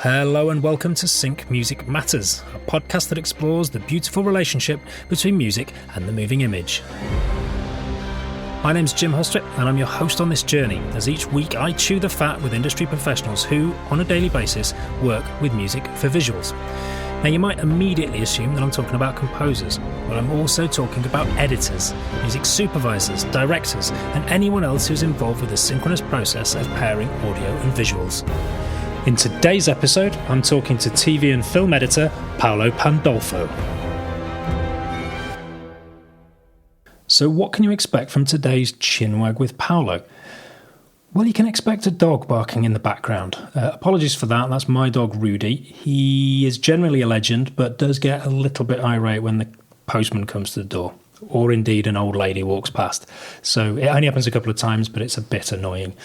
Hello and welcome to Sync Music Matters, a podcast that explores the beautiful relationship between music and the moving image. My name's Jim Holstrip and I'm your host on this journey, as each week I chew the fat with industry professionals who, on a daily basis, work with music for visuals. Now you might immediately assume that I'm talking about composers, but I'm also talking about editors, music supervisors, directors, and anyone else who's involved with the synchronous process of pairing audio and visuals. In today's episode, I'm talking to TV and film editor Paulo Pandolpho. So what can you expect from today's Chinwag with Paulo? Well, you can expect a dog barking in the background. Apologies for that, that's my dog Rudy. He is generally a legend, but does get a little bit irate when the postman comes to the door, or indeed an old lady walks past. So it only happens a couple of times, but it's a bit annoying.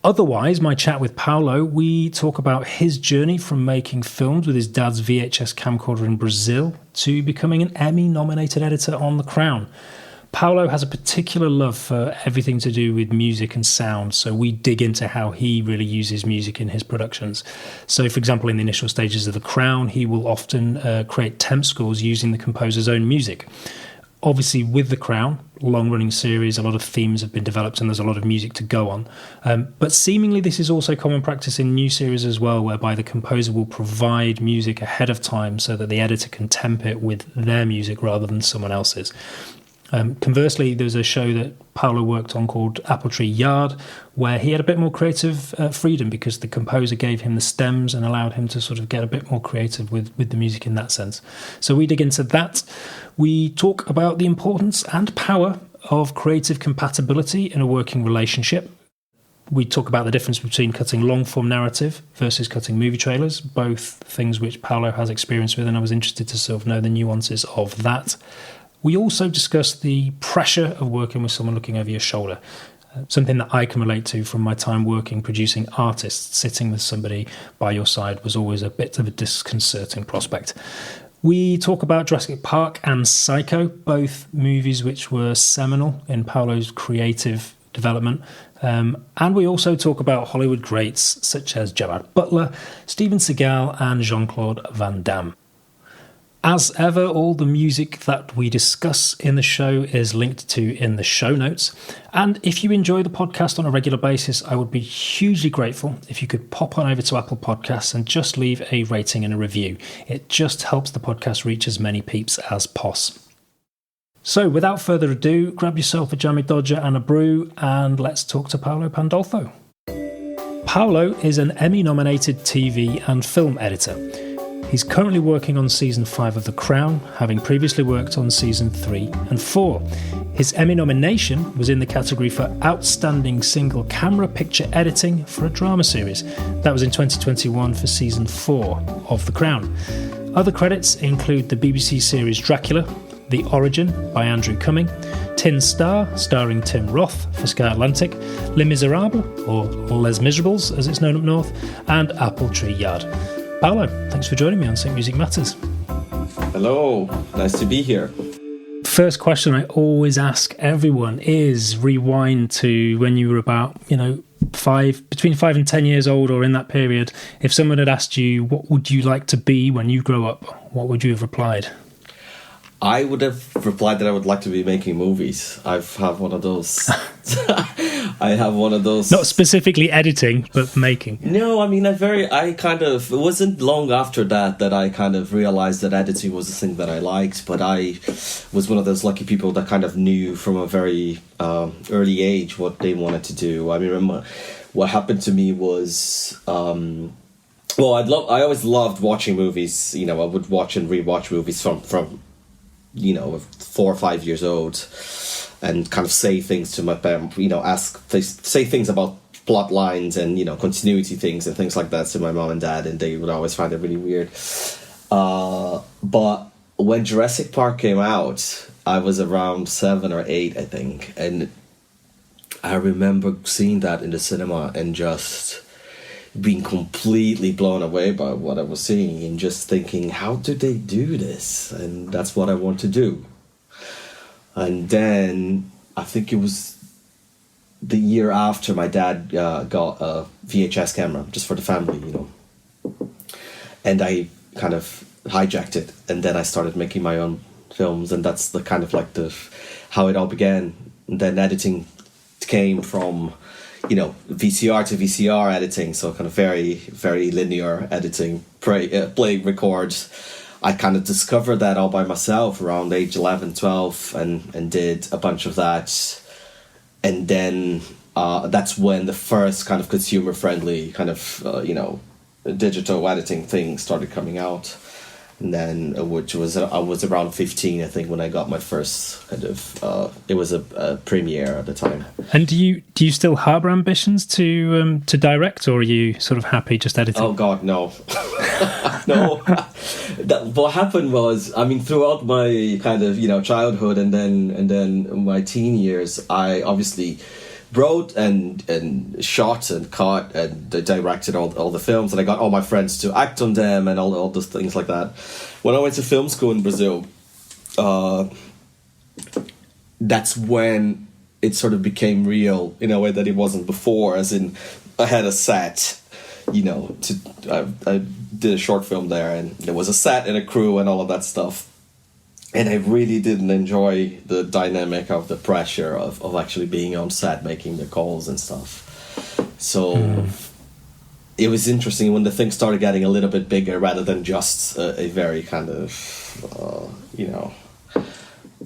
Otherwise, my chat with Paulo, we talk about his journey from making films with his dad's VHS camcorder in Brazil to becoming an Emmy-nominated editor on The Crown. Paulo has a particular love for everything to do with music and sound, so we dig into how he really uses music in his productions. So, for example, in the initial stages of The Crown, he will often create temp scores using the composer's own music. Obviously, with The Crown, long-running series, a lot of themes have been developed and there's a lot of music to go on. But seemingly this is also common practice in new series as well, whereby the composer will provide music ahead of time so that the editor can temp it with their music rather than someone else's. Conversely, there's a show that Paulo worked on called Apple Tree Yard, where he had a bit more creative freedom because the composer gave him the stems and allowed him to sort of get a bit more creative with the music in that sense. So we dig into that. We talk about the importance and power of creative compatibility in a working relationship. We talk about the difference between cutting long-form narrative versus cutting movie trailers, both things which Paulo has experience with, and I was interested to sort of know the nuances of that. We also discuss the pressure of working with someone looking over your shoulder, something that I can relate to from my time producing artists. Sitting with somebody by your side was always a bit of a disconcerting prospect. We talk about Jurassic Park and Psycho, both movies which were seminal in Paulo's creative development. And we also talk about Hollywood greats such as Gerard Butler, Steven Seagal and Jean-Claude Van Damme. As ever, all the music that we discuss in the show is linked to in the show notes. And if you enjoy the podcast on a regular basis, I would be hugely grateful if you could pop on over to Apple Podcasts and just leave a rating and a review. It just helps the podcast reach as many peeps as possible. So without further ado, grab yourself a jammy dodger and a brew, and let's talk to Paulo Pandolpho. Paulo is an Emmy-nominated TV and film editor. He's currently working on Season 5 of The Crown, having previously worked on Season 3 and 4. His Emmy nomination was in the category for Outstanding Single Camera Picture Editing for a Drama Series. That was in 2021 for Season 4 of The Crown. Other credits include the BBC series Dracula, The Origin by Andrew Cumming, Tin Star, starring Tim Roth for Sky Atlantic, Les Miserables, or Les Miserables as it's known up north, and Apple Tree Yard. Paulo, thanks for joining me on Sync Music Matters. Hello, nice to be here. First question I always ask everyone is rewind to when you were about, between 5 and 10 years old or in that period. If someone had asked you, what would you like to be when you grow up? What would you have replied? I would have replied that I would like to be making movies. I have one of those. Not specifically editing, but making. No, I mean, it wasn't long after that I kind of realized that editing was the thing that I liked, but I was one of those lucky people that kind of knew from a very early age what they wanted to do. I remember what happened to me was, I always loved watching movies. I would watch and rewatch movies from 4 or 5 years old, and kind of say things to my parents, say things about plot lines and, continuity things and things like that to my mom and dad, and they would always find it really weird. But when Jurassic Park came out, I was around 7 or 8, I think, and I remember seeing that in the cinema and just being completely blown away by what I was seeing and just thinking, how do they do this? And that's what I want to do. And then I think it was the year after my dad got a VHS camera just for the family, and I kind of hijacked it, and then I started making my own films, and that's the kind of like how it all began. And then editing came from, VCR to VCR editing, so kind of very, very linear editing, playing records. I kind of discovered that all by myself around age 11, 12, and did a bunch of that. And then that's when the first kind of consumer-friendly kind of, digital editing thing started coming out. And then, I was around 15, I think, when I got my first kind of. It was a premiere at the time. And do you still harbour ambitions to direct, or are you sort of happy just editing? Oh God, no, no. What happened was, I mean, throughout my kind of childhood and then my teen years, I obviously wrote and shot and cut and directed all the films, and I got all my friends to act on them and all those things like that. When I went to film school in Brazil, that's when it sort of became real in a way that it wasn't before, as in I had a set, I did a short film there, and there was a set and a crew and all of that stuff. And I really didn't enjoy the dynamic of the pressure of actually being on set, making the calls and stuff. So it was interesting when the thing started getting a little bit bigger, rather than just a very kind of,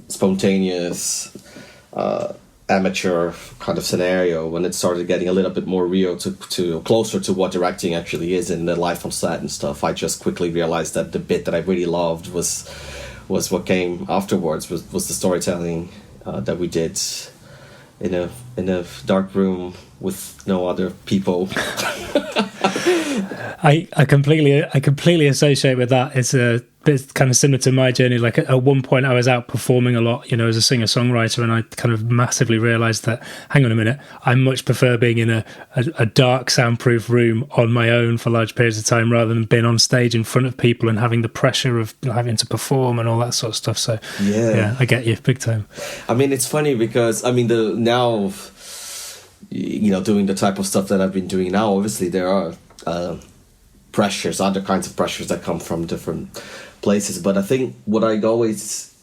spontaneous, amateur kind of scenario. When it started getting a little bit more real, to closer to what directing actually is in the life on set and stuff, I just quickly realized that the bit that I really loved was what came afterwards, was the storytelling that we did in a dark room with no other people. I completely associate with that. It's a bit kind of similar to my journey. Like at one point I was out performing a lot, as a singer-songwriter, and I kind of massively realised that, hang on a minute, I much prefer being in a dark, soundproof room on my own for large periods of time, rather than being on stage in front of people and having the pressure of having to perform and all that sort of stuff. So yeah, I get you big time. I mean, it's funny because, I mean, now, doing the type of stuff that I've been doing now, obviously there are pressures, other kinds of pressures that come from different places. But I think what I always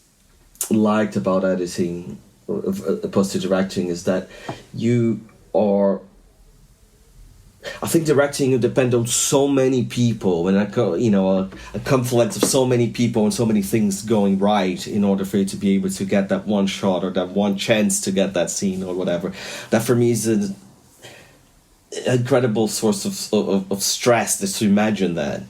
liked about editing, opposed to directing, is that I think directing, you depend on so many people, and a confluence of so many people and so many things going right in order for you to be able to get that one shot or that one chance to get that scene or whatever. That for me is an incredible source of stress, just to imagine that.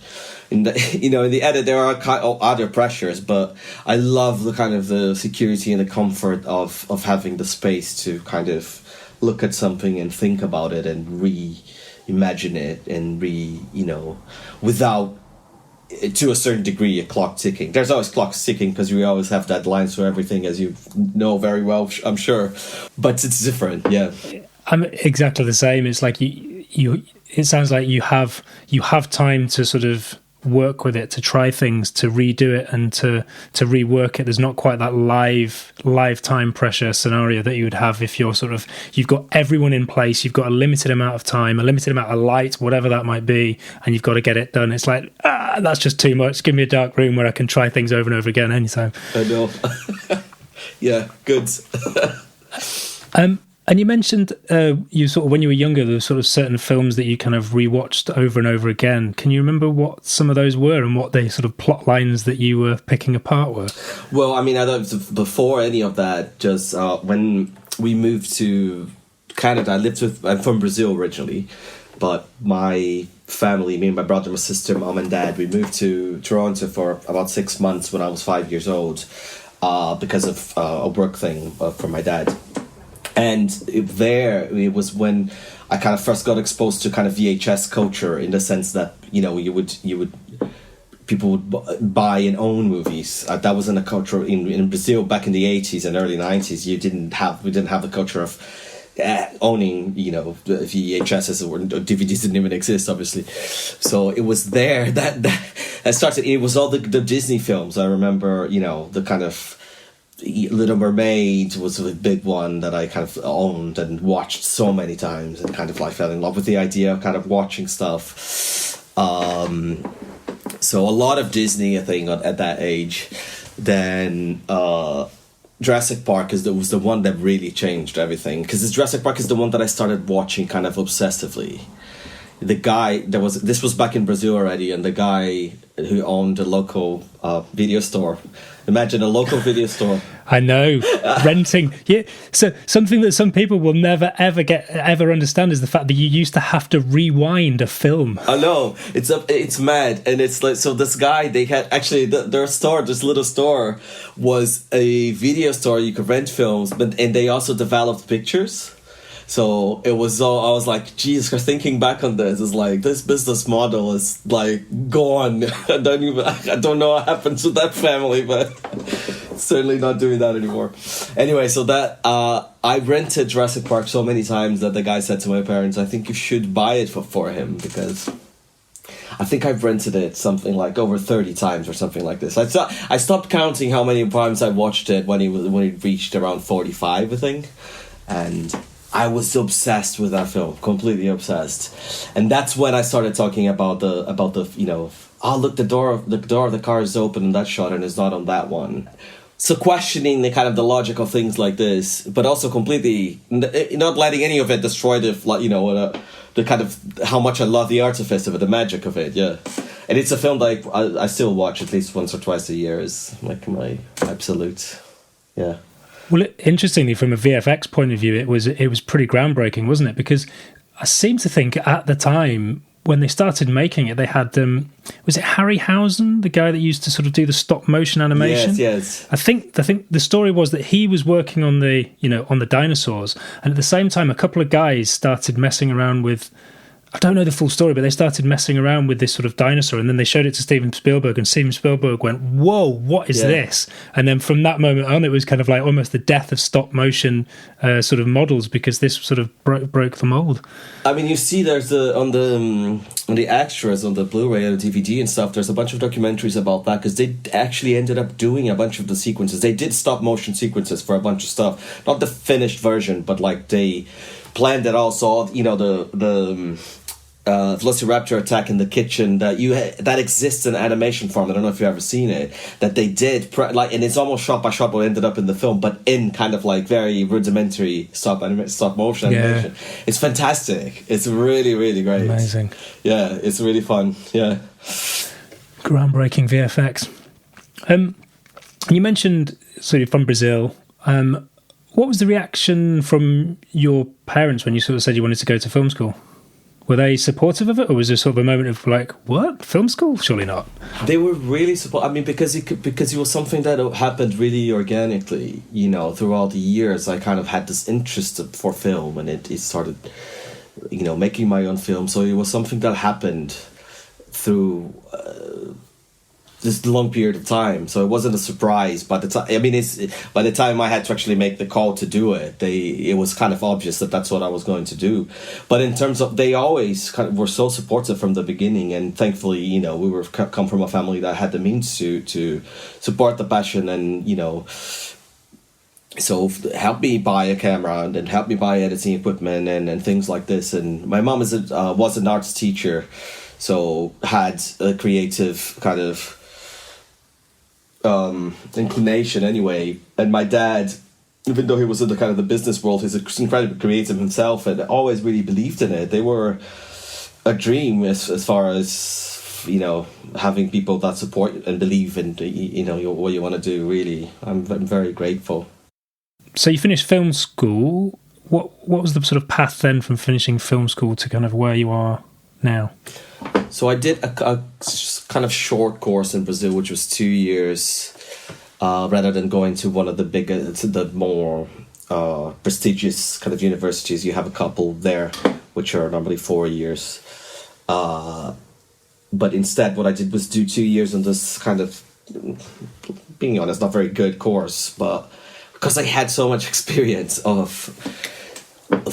In the edit there are other pressures, but I love the kind of the security and the comfort of having the space to kind of look at something and think about it and reimagine it and without, to a certain degree, a clock ticking. There's always clocks ticking because we always have deadlines for everything, as you know very well, I'm sure, but it's different. Yeah, I'm exactly the same. It's like you it sounds like you have time to sort of work with it, to try things, to redo it and to rework it. There's not quite that live time pressure scenario that you would have if you've got everyone in place, you've got a limited amount of time, a limited amount of light, whatever that might be, and you've got to get it done. It's like, that's just too much. Give me a dark room where I can try things over and over again anytime. I know. Yeah, good. And you mentioned you sort of, when you were younger, there were sort of certain films that you kind of rewatched over and over again. Can you remember what some of those were and what the sort of plot lines that you were picking apart were? Well, I mean, before any of that, just when we moved to Canada, I'm from Brazil originally, but my family, me and my brother, my sister, mom and dad, we moved to Toronto for about 6 months when I was 5 years old because of a work thing for my dad. And it was when I kind of first got exposed to kind of VHS culture, in the sense that people would buy and own movies. That wasn't a culture in Brazil back in the 80s and early 90s. We didn't have the culture of owning VHSs, or DVDs didn't even exist, obviously. So it was there that started. It was all the Disney films. I remember the kind of Little Mermaid was a big one that I kind of owned and watched so many times, and kind of like fell in love with the idea of kind of watching stuff. So a lot of Disney, I think, at that age. Then Jurassic Park was the one that really changed everything, because Jurassic Park is the one that I started watching kind of obsessively. The guy this was back in Brazil already, and the guy who owned a local video store. Imagine a local video store. I know, renting. Yeah, so something that some people will never ever understand is the fact that you used to have to rewind a film. I know, it's mad, and it's like, so this guy, they had actually their store, this little store, was a video store. You could rent films, and they also developed pictures. So it was all, I was like, Jesus, thinking back on this, it's like, this business model is like gone. I don't know what happened to that family, but certainly not doing that anymore. Anyway, so that I rented Jurassic Park so many times that the guy said to my parents, I think you should buy it for him, because I think I've rented it something like over 30 times or something like this. I stopped counting how many times I watched it when it reached around 45, I think. And I was obsessed with that film, completely obsessed, and that's when I started talking about the look, the door of the car is open in that shot and it's not on that one. So questioning the kind of the logical things like this, but also completely not letting any of it destroy the kind of how much I love the artifice of it, the magic of it. Yeah, and it's a film that I still watch at least once or twice a year. Is like my absolute, yeah. Well, interestingly, from a VFX point of view, it was pretty groundbreaking, wasn't it? Because I seem to think at the time when they started making it, they had was it Harryhausen, the guy that used to sort of do the stop motion animation? Yes. I think the story was that he was working on the dinosaurs, and at the same time, a couple of guys started messing around with. I don't know the full story, but they started messing around with this sort of dinosaur, and then they showed it to Steven Spielberg, and Steven Spielberg went, "Whoa, what is this?" And then from that moment on, it was kind of like almost the death of stop motion sort of models, because this sort of broke the mold. I mean, you see, there's on the extras on the Blu-ray or the DVD and stuff. There's a bunch of documentaries about that, because they actually ended up doing a bunch of the sequences. They did stop motion sequences for a bunch of stuff, not the finished version, but like they planned it all. So the Velociraptor attack in the kitchen that exists in animation form. I don't know if you've ever seen it. That they did and it's almost shot by shot what ended up in the film, but in kind of like very rudimentary stop motion animation. It's fantastic. It's really, really great. Amazing. Yeah, it's really fun. Yeah, groundbreaking VFX. You mentioned sort of from Brazil. What was the reaction from your parents when you sort of said you wanted to go to film school? Were they supportive of it, or was there sort of a moment of like, what, film school? Surely not. They were really supportive. I mean, because it was something that happened really organically. Throughout the years, I kind of had this interest for film, and it started, making my own film. So it was something that happened through this long period of time. So it wasn't a surprise. By the time I had to actually make the call to do it, it was kind of obvious that that's what I was going to do. But in terms of, they always kind of were so supportive from the beginning, and thankfully, we come from a family that had the means to support the passion, and so help me buy a camera and help me buy editing equipment and things like this. And my mom was an arts teacher, so had a creative kind of inclination anyway. And my dad, even though he was in the kind of the business world, he's incredibly creative himself and always really believed in it. They were a dream as far as having people that support and believe in what you want to do. Really, I'm very grateful. So you finished film school. What was the sort of path then from finishing film school to kind of where you are now? So I did a kind of short course in Brazil, which was 2 years, rather than going to one of the more prestigious kind of universities. You have a couple there, which are normally 4 years. But instead, what I did was do 2 years on this kind of, being honest, not very good course, but because I had so much experience of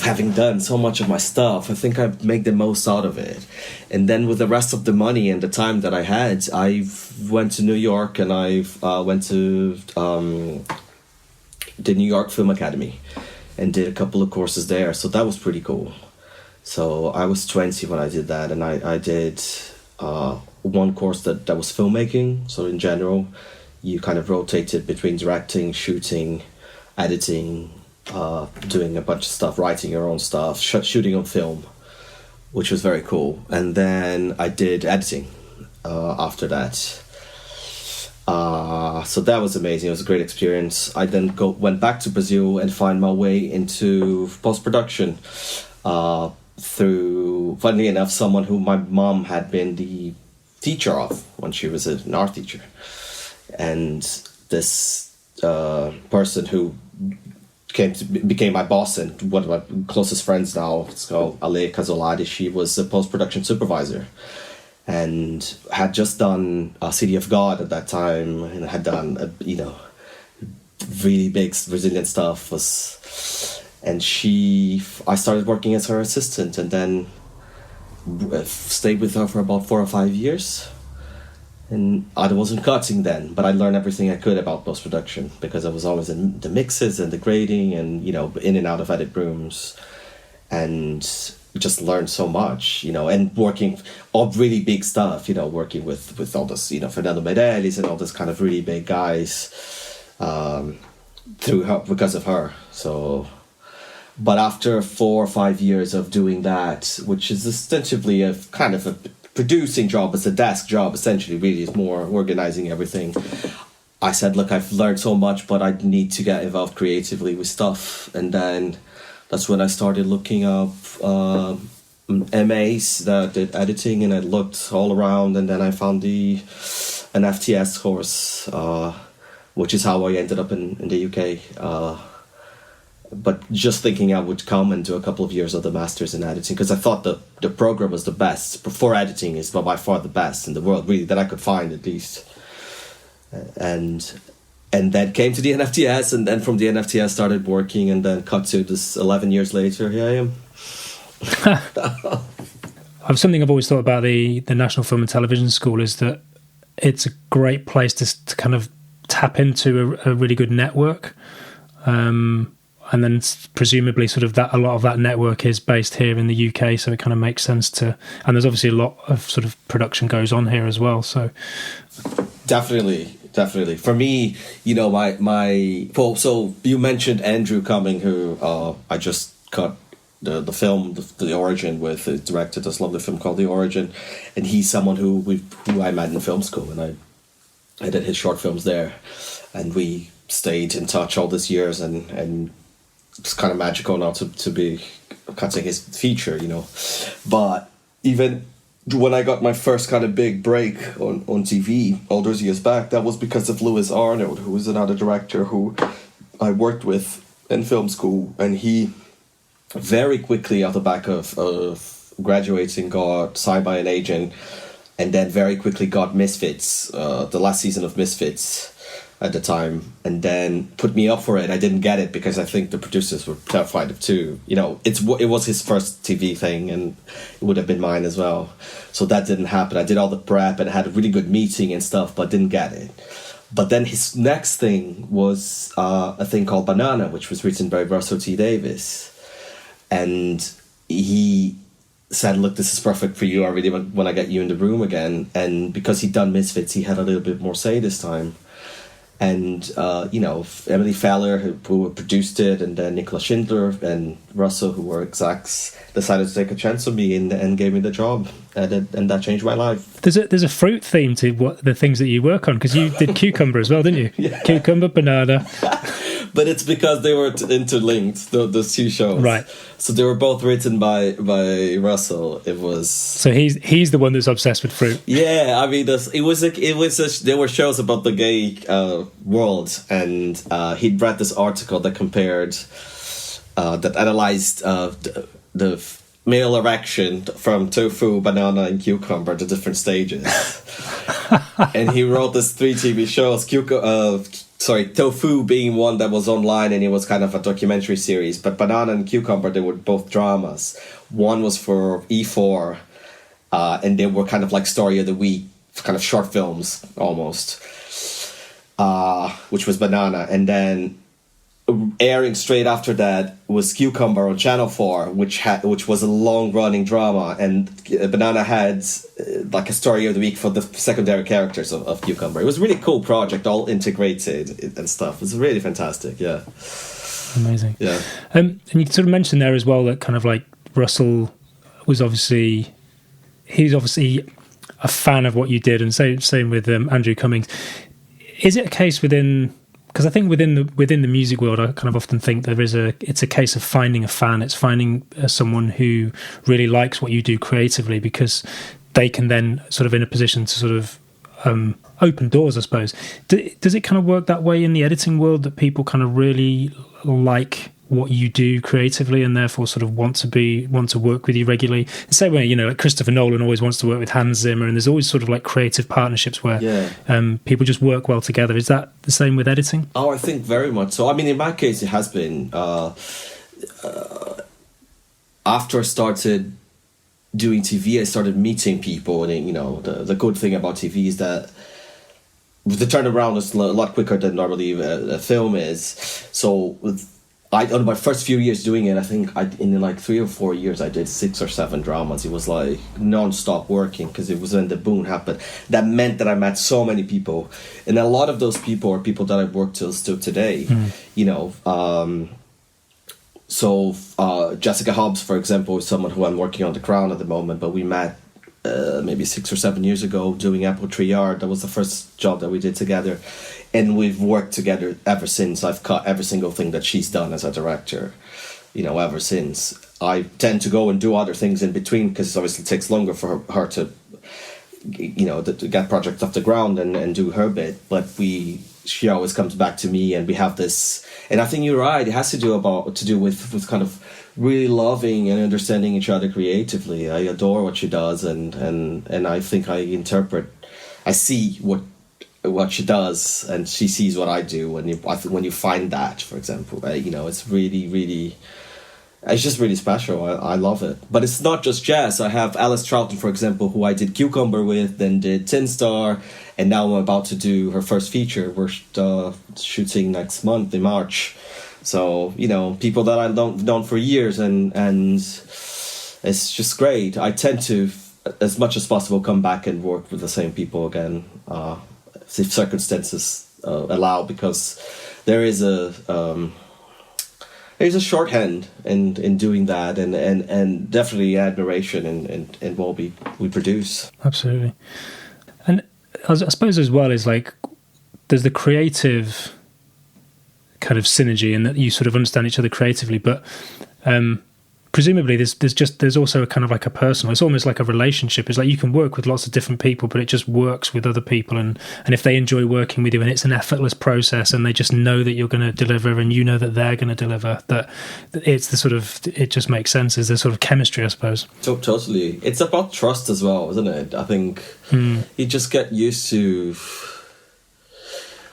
having done so much of my stuff, I think I made the most out of it. And then with the rest of the money and the time that I had, I went to New York, and I went to the New York Film Academy and did a couple of courses there. So that was pretty cool. So I was 20 when I did that, and I did one course that was filmmaking. So in general, you kind of rotated between directing, shooting, editing, doing a bunch of stuff, writing your own stuff, shooting on film, which was very cool. And then I did editing after that. So that was amazing. It was a great experience. I then went back to Brazil and find my way into post-production through, funnily enough, someone who my mom had been the teacher of when she was an art teacher. And this person who became my boss and one of my closest friends now, it's called Ale Casolari. She was a post-production supervisor and had just done City of God at that time, and had done really big Brazilian stuff. I started working as her assistant, and then stayed with her for about 4 or 5 years. And I wasn't cutting then, but I learned everything I could about post-production because I was always in the mixes and the grading and, in and out of edit rooms, and just learned so much, and working on really big stuff, working with all this, Fernando Meirelles and all this kind of really big guys through her, because of her. So, but after 4 or 5 years of doing that, which is ostensibly a kind of a producing job, it's a desk job, essentially, really, it's more organizing everything. I said, look, I've learned so much, but I need to get involved creatively with stuff. And then that's when I started looking up MAs that did editing, and I looked all around, and then I found an FTS course, which is how I ended up in the UK. But just thinking I would come and do a couple of years of the masters in editing, because I thought the program was the best for editing, is by far the best in the world, really, that I could find at least. And then came to the NFTS, and then from the NFTS started working, and then cut to this 11 years later, here I am. Something I've always thought about the National Film and Television School is that it's a great place to kind of tap into a really good network. And then presumably sort of that a lot of that network is based here in the UK, so it kind of makes sense to, and there's obviously a lot of sort of production goes on here as well, so Definitely. For me, so you mentioned Andrew Cumming, who I just cut the film, The Origin, with. He directed this lovely film called The Origin, and he's someone who I met in film school, and I did his short films there, and we stayed in touch all these years, and it's kind of magical now to be cutting his feature, But even when I got my first kind of big break on TV all those years back, that was because of Lewis Arnold, who was another director who I worked with in film school, and he very quickly, out the back of graduating, got signed by an agent, and then very quickly got Misfits, the last season of Misfits at the time, and then put me up for it. I didn't get it because I think the producers were terrified of too. It was his first TV thing, and it would have been mine as well. So that didn't happen. I did all the prep and had a really good meeting and stuff, but didn't get it. But then his next thing was a thing called Banana, which was written by Russell T Davies, and he said, look, this is perfect for you. I really want to get you in the room again. And because he'd done Misfits, he had a little bit more say this time. And, Emily Feller, who produced it, and then Nicola Schindler and Russell, who were execs, decided to take a chance on me and gave me the job. And that changed my life. There's a fruit theme to the things that you work on, because you did Cucumber as well, didn't you? Yeah. Cucumber, Banana. But it's because they were interlinked, those two shows. Right. So they were both written by Russell. It was. So he's the one that's obsessed with fruit. Yeah, I mean, there were shows about the gay world, and he'd read this article that compared, that analyzed the male erection from tofu, banana, and cucumber, the different stages. And he wrote this 3 TV shows, tofu being one that was online, and it was kind of a documentary series, but banana and cucumber, they were both dramas. One was for E4, and they were kind of like story of the week, kind of short films almost, which was Banana. And then airing straight after that was Cucumber on Channel 4, which was a long-running drama, and Banana had like a story of the week for the secondary characters of Cucumber. It was a really cool project, all integrated and stuff. It was really fantastic, yeah. Amazing. Yeah. And you sort of mentioned there as well that kind of like Russell was obviously a fan of what you did, and same with Andrew Cummings. Is it a case within... Because I think within the music world, I kind of often think it's a case of finding a fan. It's finding someone who really likes what you do creatively, because they can then sort of in a position to sort of open doors, I suppose. Does it kind of work that way in the editing world, that people kind of really like what you do creatively and therefore sort of want to work with you regularly? The same way, like Christopher Nolan always wants to work with Hans Zimmer, and there's always sort of like creative partnerships where people just work well together. Is that the same with editing? Oh, I think very much so. I mean, in my case, it has been. After I started doing TV, I started meeting people, and the good thing about TV is that the turnaround is a lot quicker than normally a film is. So on my first few years doing it, I think in like 3 or 4 years I did 6 or 7 dramas. It was like non-stop working, because it was when the boom happened. That meant that I met so many people, and a lot of those people are people that I've worked till still today. So Jessica Hobbs, for example, is someone who I'm working on The Crown at the moment, but we met maybe 6 or 7 years ago doing Apple Tree Yard. That was the first job that we did together, and we've worked together ever since. I've cut every single thing that she's done as a director, ever since. I tend to go and do other things in between, because it obviously takes longer for her to get projects off the ground and do her bit, but she always comes back to me, and we have this. And I think you're right, it has to do with kind of really loving and understanding each other creatively. I adore what she does, and I think I see what she does, and she sees what I do. And I think when you find that, for example, it's really, really, it's just really special. I love it. But it's not just jazz. I have Alice Troughton, for example, who I did Cucumber with, then did Tin Star, and now I'm about to do her first feature. We're shooting next month in March. So, people that I've known for years, and it's just great. I tend to, as much as possible, come back and work with the same people again, if circumstances allow, because there is a shorthand in doing that, and definitely admiration in what we produce. Absolutely. And I suppose as well is like there's the creative kind of synergy, and that you sort of understand each other creatively, but presumably there's also a kind of like a personal, it's almost like a relationship. It's like you can work with lots of different people, but it just works with other people, and if they enjoy working with you, and it's an effortless process, and they just know that you're going to deliver, and you know that they're going to deliver, that it's the sort of, it just makes sense. There's this sort of chemistry, I suppose. Totally. It's about trust as well, isn't it? I think you just get used to,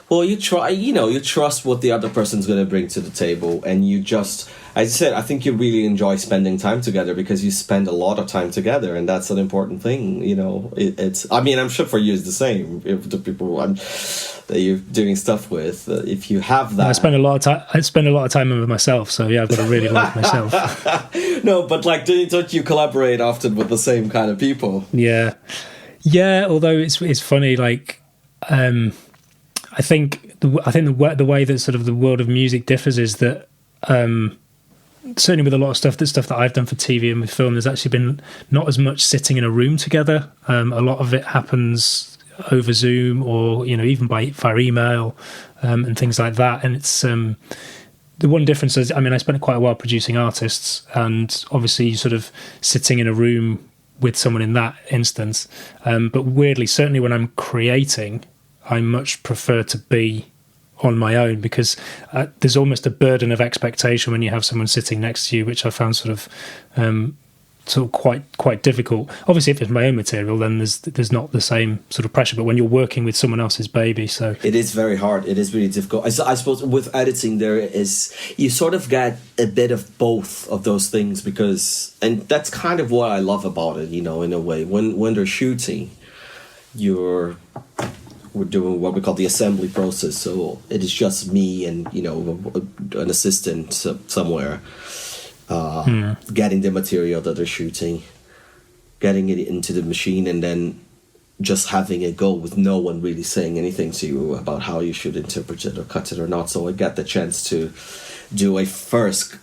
well, you trust what the other person's going to bring to the table, and you just, as I said, I think you really enjoy spending time together, because you spend a lot of time together, and that's an important thing. It's, I mean, I'm sure for you it's the same. If the people that you're doing stuff with, if you have that, I spend a lot of time with myself. So yeah, I've got to really like myself. No, but like, don't you collaborate often with the same kind of people? Yeah. Although it's funny, like. I think the way that sort of the world of music differs is that certainly with a lot of stuff that I've done for TV and with film, there's actually been not as much sitting in a room together. A lot of it happens over Zoom, or even via email and things like that. And it's the one difference is, I mean, I spent quite a while producing artists, and obviously sort of sitting in a room with someone in that instance. But weirdly, certainly when I'm creating, I much prefer to be on my own, because there's almost a burden of expectation when you have someone sitting next to you, which I found sort of quite difficult. Obviously, if it's my own material, then there's not the same sort of pressure. But when you're working with someone else's baby, so it is very hard. It is really difficult. I suppose with editing, you sort of get a bit of both of those things, and that's kind of what I love about it. In a way, when they're shooting, you're we're doing what we call the assembly process. So it is just me and, you know, an assistant somewhere getting the material that they're shooting, getting it into the machine, and then just having it go with no one really saying anything to you about how you should interpret it or cut it or not. So I get the chance to do a first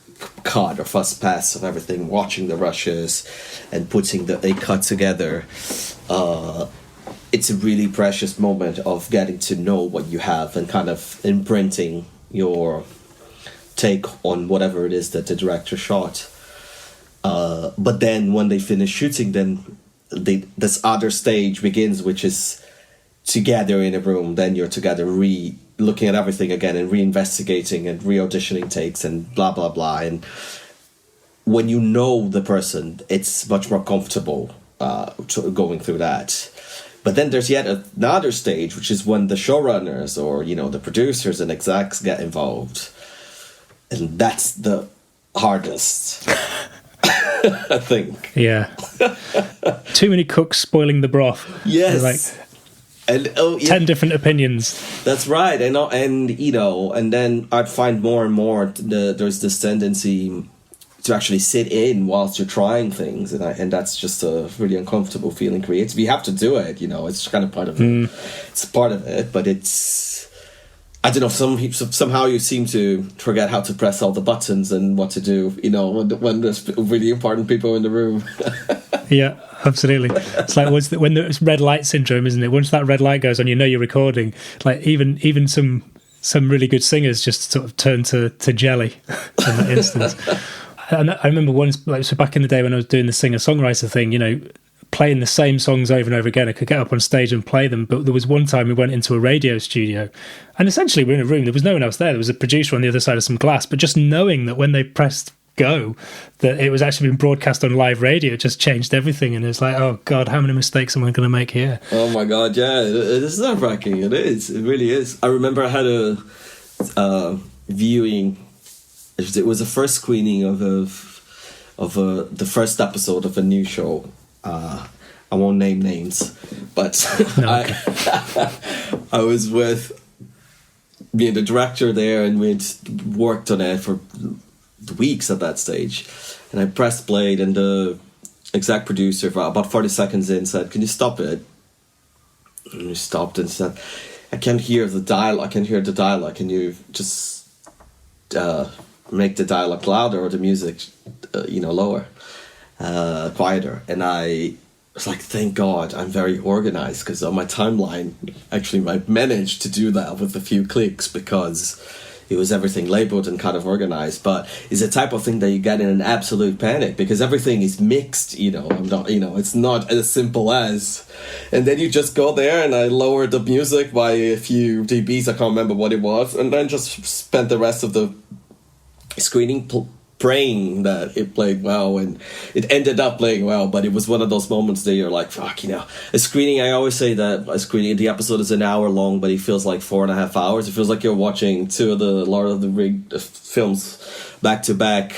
cut or first pass of everything, watching the rushes and putting a cut together. It's a really precious moment of getting to know what you have and kind of imprinting your take on whatever it is that the director shot. But then when they finish shooting, then this other stage begins, which is together in a room. Then you're together looking at everything again and reinvestigating and re-auditioning takes and blah blah blah. And when you know the person, it's much more comfortable going through that. But then there's yet another stage, which is when the showrunners or, you know, the producers and execs get involved, and that's the hardest. I think. Yeah. Too many cooks spoiling the broth. Yes. Like, and 10 different opinions. That's right. And you know, and then I'd find more and more there's this tendency to actually sit in whilst you're trying things, and that's just a really uncomfortable feeling creative. You have to do it, you know, it's kind of part of it. It's part of it, but it's, I don't know, somehow you seem to forget how to press all the buttons and what to do, you know, when there's really important people in the room. Yeah, absolutely. It's like when there's red light syndrome, isn't it? Once that red light goes on, you know you're recording. Like even some really good singers just sort of turn to jelly in that instance. And I remember once, like, so back in the day when I was doing the singer-songwriter thing, you know, playing the same songs over and over again. I could get up on stage and play them, but there was one time we went into a radio studio, and essentially we're in a room, there was no one else there. There was a producer on the other side of some glass, but just knowing that when they pressed go, that it was actually being broadcast on live radio, just changed everything. And it's like, oh God, how many mistakes am I going to make here? Oh my God, yeah, it is nerve-wracking. It really is. I remember I had a viewing. It was the first screening of the first episode of a new show. I won't name names, but no, okay. I was with me and the director there, and we'd worked on it for weeks at that stage. And I pressed play, and the exec producer, for about 40 seconds in, said, "Can you stop it?" And we stopped and said, "I can't hear the dialogue. Can you just make the dialogue louder or the music, lower, quieter?" And I was like, thank God I'm very organized, because on my timeline, actually, I managed to do that with a few clicks because it was everything labeled and kind of organized. But it's the type of thing that you get in an absolute panic because everything is mixed, it's not as simple as. And then you just go there, and I lowered the music by a few dBs, I can't remember what it was, and then just spent the rest of the screening praying that it played well, and it ended up playing well. But it was one of those moments that you're like, fuck, a screening, I always say that a screening, the episode is an hour long, but it feels like 4.5 hours. It feels like you're watching two of the Lord of the Rings films back to back,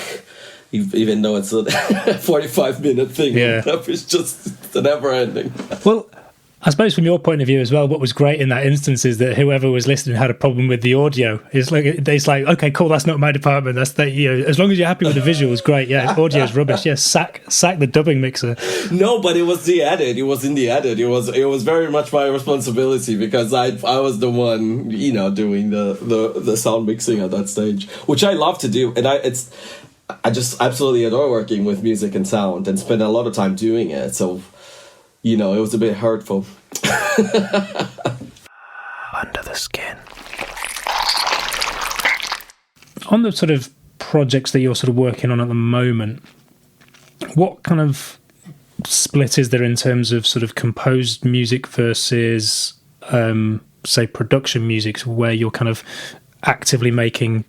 even though it's a 45-minute thing. Yeah. It's just never ending. Well, I suppose from your point of view as well, what was great in that instance is that whoever was listening had a problem with the audio. It's like, okay, cool, that's not my department. That's as long as you're happy with the visuals, great. Yeah, audio's rubbish. Yeah, sack the dubbing mixer. No, but it was the edit. It was in the edit. It was very much my responsibility because I was the one, doing the sound mixing at that stage, which I love to do, and I just absolutely adore working with music and sound and spend a lot of time doing it. So, it was a bit hurtful. Under the skin. On the sort of projects that you're sort of working on at the moment, what kind of split is there in terms of sort of composed music versus, say, production music, where you're kind of actively making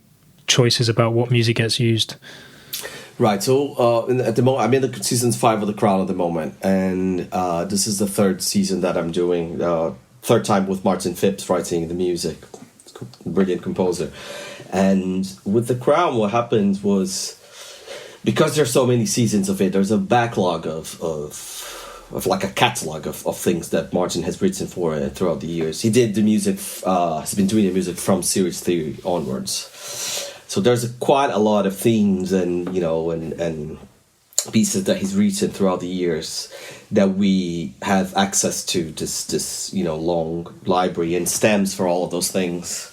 choices about what music gets used? Right, so at the moment, I'm in the season 5 of The Crown at the moment, and this is the third season that I'm doing, third time with Martin Phipps writing the music, brilliant composer. And with The Crown, what happened was, because there's so many seasons of it, there's a backlog of like a catalog of things that Martin has written for throughout the years. He did the music. He's been doing the music from Series 3 onwards. So there's quite a lot of themes and and pieces that he's written throughout the years that we have access to. This long library and stems for all of those things.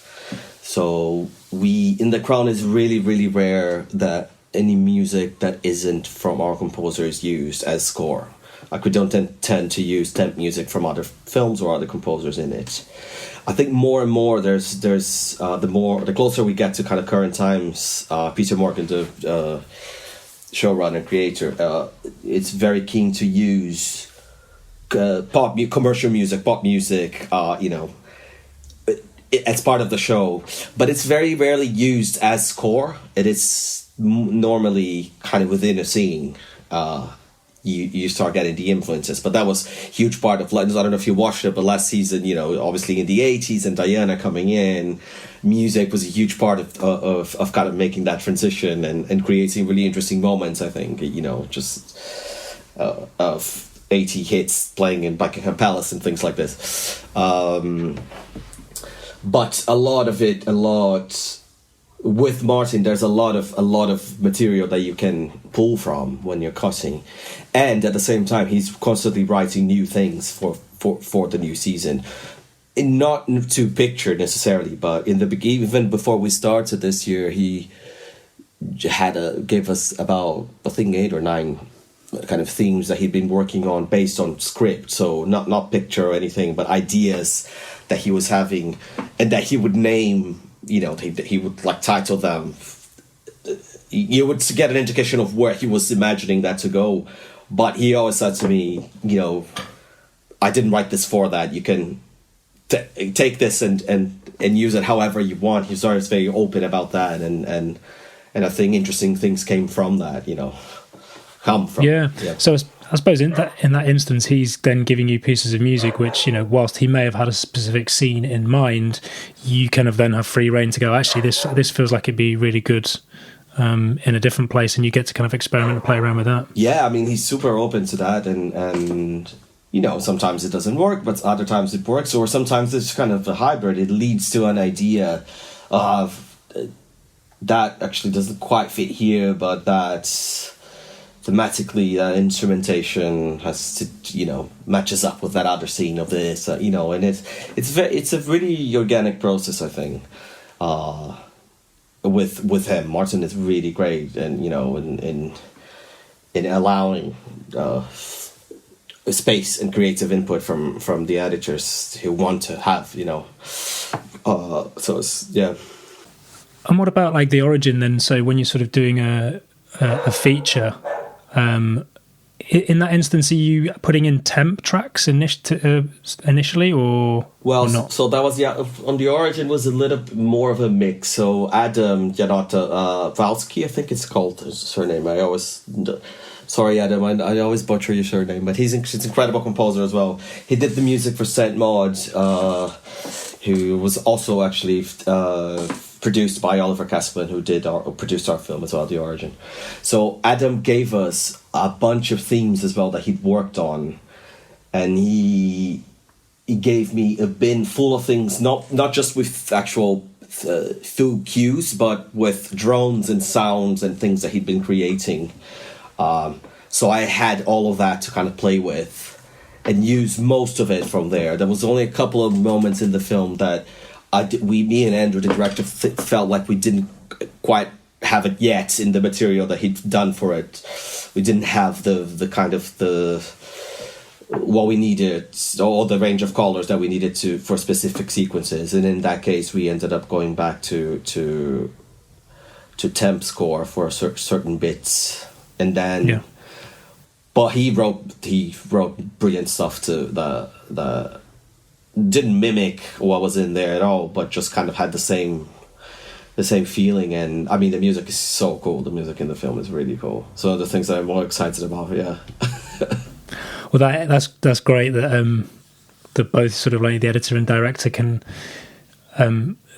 So in The Crown is really, really rare that any music that isn't from our composer is used as score. Like, we don't tend to use temp music from other films or other composers in it. I think more and more there's the closer we get to kind of current times, Peter Morgan, the showrunner and creator, it's very keen to use commercial music, pop music, as part of the show, but it's very rarely used as score. It is normally kind of within a scene. You start getting the influences, but that was a huge part of. I don't know if you watched it, but last season, obviously in the 80s and Diana coming in, music was a huge part of kind of making that transition and creating really interesting moments. I think just of 80 hits playing in Buckingham Palace and things like this. But a lot with Martin, there's a lot of material that you can pull from when you're cutting, and at the same time, he's constantly writing new things for the new season. And not to picture necessarily, but in the beginning, even before we started this year, he gave us about, I think, 8 or 9 kind of themes that he'd been working on based on script. So not picture or anything, but ideas that he was having, and that he would name. He would like title them. You would get an indication of where he was imagining that to go, but he always said to me, I didn't write this for that. You can take this and use it however you want. He was always very open about that, and I think interesting things came from that. Come from. Yeah. So I suppose in that instance, he's then giving you pieces of music which, whilst he may have had a specific scene in mind, you kind of then have free reign to go, actually, this feels like it'd be really good in a different place, and you get to kind of experiment and play around with that. Yeah, I mean, he's super open to that, and sometimes it doesn't work, but other times it works, or sometimes it's kind of a hybrid. It leads to an idea of that actually doesn't quite fit here, but that's thematically instrumentation has to matches up with that other scene of this and it's a really organic process, I think, with him. Martin is really great, and in allowing space and creative input from the editors who want to have so it's, yeah. And what about like the origin then? So when you're sort of doing a feature, in that instance, are you putting in temp tracks initially, or not? So that was on the origin was a little bit more of a mix. So Adam Valsky, I think it's called, his surname. Sorry, Adam, I always butcher your surname, but he's an incredible composer as well. He did the music for Saint Maud, who was also actually produced by Oliver Casper, who produced our film as well, The Origin. So Adam gave us a bunch of themes as well that he'd worked on, and he gave me a bin full of things, not just with actual full cues, but with drones and sounds and things that he'd been creating. So I had all of that to kind of play with and use most of it from there. There was only a couple of moments in the film that me and Andrew, the director, felt like we didn't quite have it yet in the material that he'd done for it. We didn't have the kind of what we needed, or the range of colors that we needed for specific sequences. And in that case, we ended up going back to temp score for certain bits, and then. Yeah. But he wrote brilliant stuff to the didn't mimic what was in there at all, but just kind of had the same feeling. And I mean, the music is so cool. The music in the film is really cool. So the things that I'm more excited about, yeah. Well, that's great that that both sort of like the editor and director can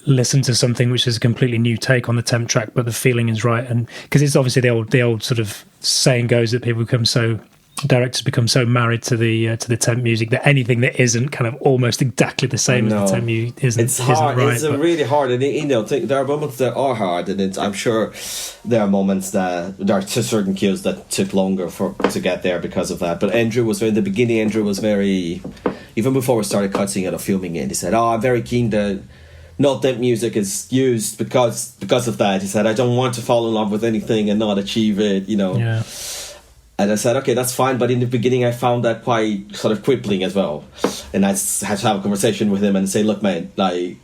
listen to something which is a completely new take on the temp track, but the feeling is right. And because it's obviously the old sort of saying goes that people become so directors become so married to the temp music that anything that isn't kind of almost exactly the same as the temp music it's hard. Right, it's really hard, and there are moments that are hard, and I'm sure there are moments that there are certain cues that took longer to get there because of that. But Andrew was in the beginning. Andrew was very, even before we started cutting it or filming it, he said, "Oh, I'm very keen that not that music is used because of that." He said, "I don't want to fall in love with anything and not achieve it." Yeah. And I said, okay, that's fine. But in the beginning, I found that quite sort of crippling as well. And I had to have a conversation with him and say, look, man, like,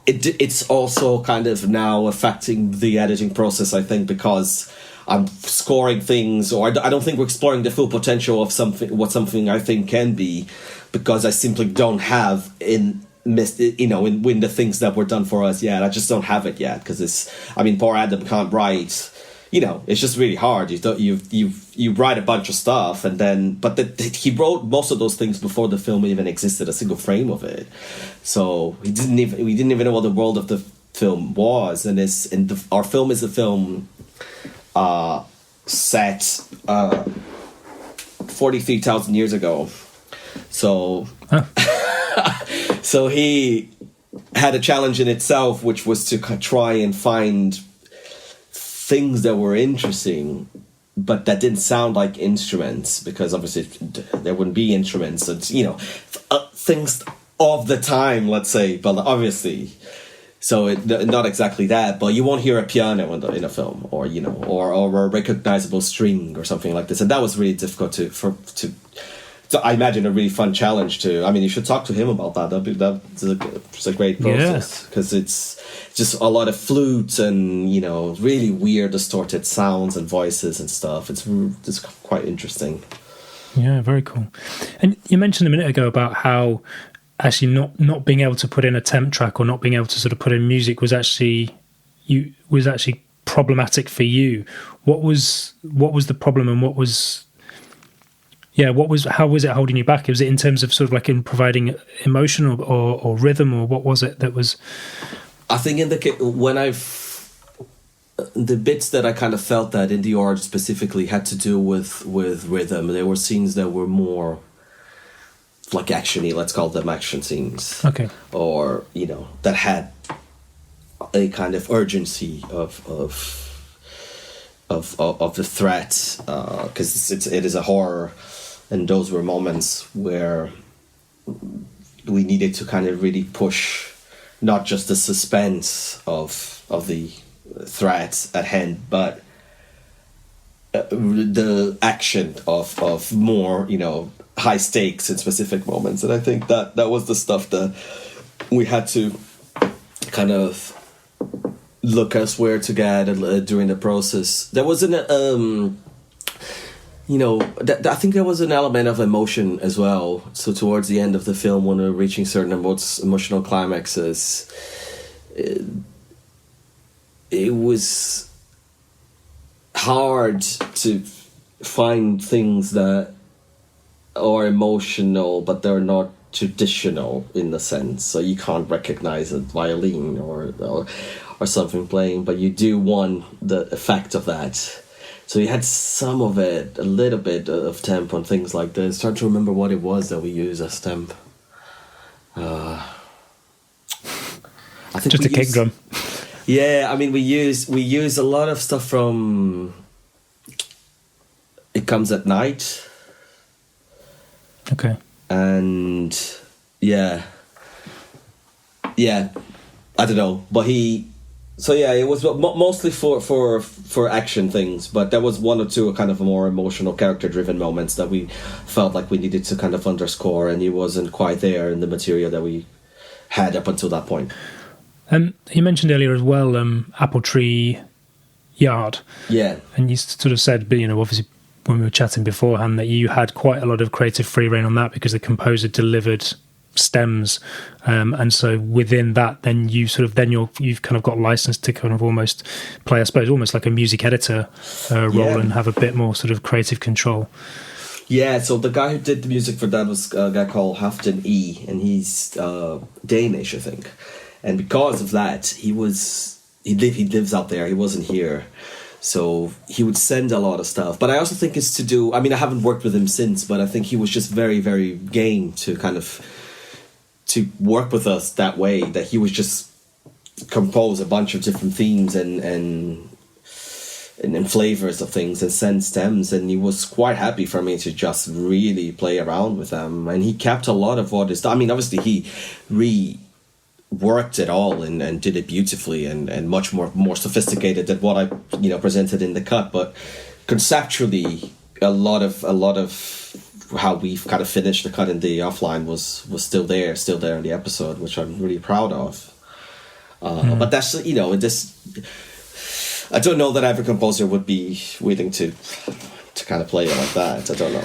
it's also kind of now affecting the editing process, I think, because I'm scoring things, or I don't think we're exploring the full potential of something I think can be, because I simply don't have in the things that were done for us yet. I just don't have it yet, because poor Adam can't write. It's just really hard. You write a bunch of stuff, and then he wrote most of those things before the film even existed, a single frame of it. So we didn't even know what the world of the film was. And our film is a film set 43,000 years ago. So so he had a challenge in itself, which was to try and find things that were interesting, but that didn't sound like instruments, because obviously there wouldn't be instruments, and things of the time, let's say, but obviously, so not exactly that. But you won't hear a piano in a film, or or a recognizable string or something like this, and that was really difficult to. So I imagine a really fun challenge to. You should talk to him about that. It's a great process, because it's just a lot of flutes and really weird distorted sounds and voices and stuff. It's quite interesting. Yeah, very cool. And you mentioned a minute ago about how actually not being able to put in a temp track, or not being able to sort of put in music was actually problematic for you. What was the problem, and what was? Yeah, how was it holding you back? Was it in terms of sort of like in providing emotion or rhythm, or what was it that was? I think the bits that I kind of felt that in the art specifically had to do with rhythm. There were scenes that were more like actiony, let's call them action scenes. Okay. Or that had a kind of urgency of the threat, because it is a horror. And those were moments where we needed to kind of really push not just the suspense of the threat at hand, but the action of more, high stakes in specific moments. And I think that was the stuff that we had to kind of look elsewhere to get during the process. There was I think there was an element of emotion as well. So towards the end of the film, when we're reaching certain emotional climaxes, it was hard to find things that are emotional, but they're not traditional in the sense. So you can't recognize a violin or something playing, but you do want the effect of that. So you had some of it, a little bit of temp on things like this. Trying to remember what it was that we use as temp. I think just a kick drum. Yeah, we use a lot of stuff from It Comes at Night. Okay. And yeah, I don't know, but So yeah, it was mostly for action things, but there was one or two kind of more emotional, character-driven moments that we felt like we needed to kind of underscore, and it wasn't quite there in the material that we had up until that point. You mentioned earlier as well, Apple Tree Yard. Yeah. And you sort of said, obviously when we were chatting beforehand, that you had quite a lot of creative free rein on that because the composer delivered stems, and so within that, then you've kind of got licensed to kind of almost play, I suppose, almost like a music editor role, and have a bit more sort of creative control. Yeah, so the guy who did the music for that was a guy called Hafton E, and he's Danish, I think. And because of that, he lives out there. He wasn't here. So he would send a lot of stuff. But I also think it's to do, I mean, I haven't worked with him since, but I think he was just very, very game to kind of, to work with us that way, that he was just compose a bunch of different themes and flavors of things and send stems, and he was quite happy for me to just really play around with them. And he kept a lot of what is, I mean, obviously he reworked it all and did it beautifully and much more sophisticated than what I presented in the cut, but conceptually a lot of how we've kind of finished the cut in the offline was still there in the episode, which I'm really proud of. But that's, this, I don't know that every composer would be willing to kind of play it like that. I don't know,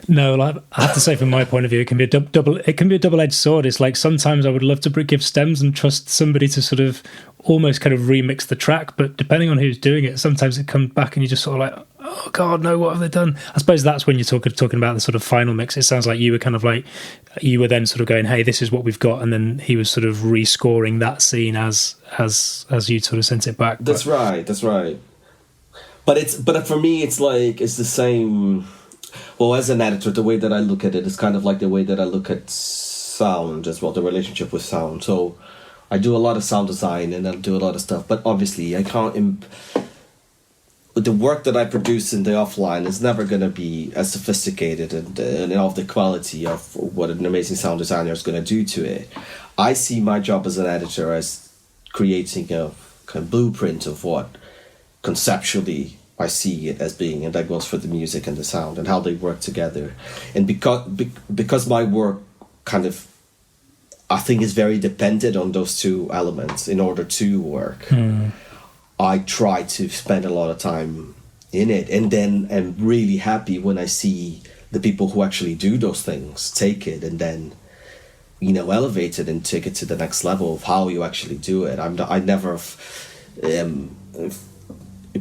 No, I have to say, from my point of view, it can be a double-edged sword. It's like sometimes I would love to give stems and trust somebody to sort of almost kind of remix the track, but depending on who's doing it, sometimes it comes back and you just sort of like, oh God, no, what have they done? I suppose that's when you're talking about the sort of final mix. It sounds like you were kind of like, you were then sort of going, hey, this is what we've got, and then he was sort of rescoring that scene as you sort of sent it back. That's right. But for me, it's like, it's the same. Well, as an editor, the way that I look at it is kind of like the way that I look at sound as well, the relationship with sound. So I do a lot of sound design and I do a lot of stuff, but obviously I can't... the work that I produce in the offline is never going to be as sophisticated and of the quality of what an amazing sound designer is going to do to it. I see my job as an editor as creating a kind of blueprint of what conceptually I see it as being, and that goes for the music and the sound and how they work together. And because my work kind of, I think, is very dependent on those two elements in order to work, I try to spend a lot of time in it, and then I'm really happy when I see the people who actually do those things take it and then elevate it and take it to the next level of how you actually do it. I never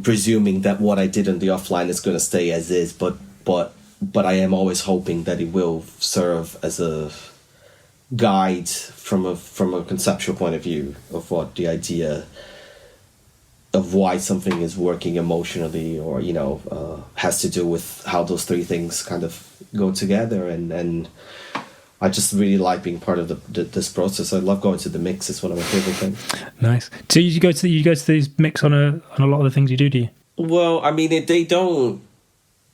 presuming that what I did in the offline is going to stay as is, but I am always hoping that it will serve as a guide from a conceptual point of view of what the idea of why something is working emotionally, or has to do with how those three things kind of go together. And I just really like being part of this process. I love going to the mix. It's one of my favorite things. Nice. So you go to these mix on a lot of the things you do you? Well, I mean, they don't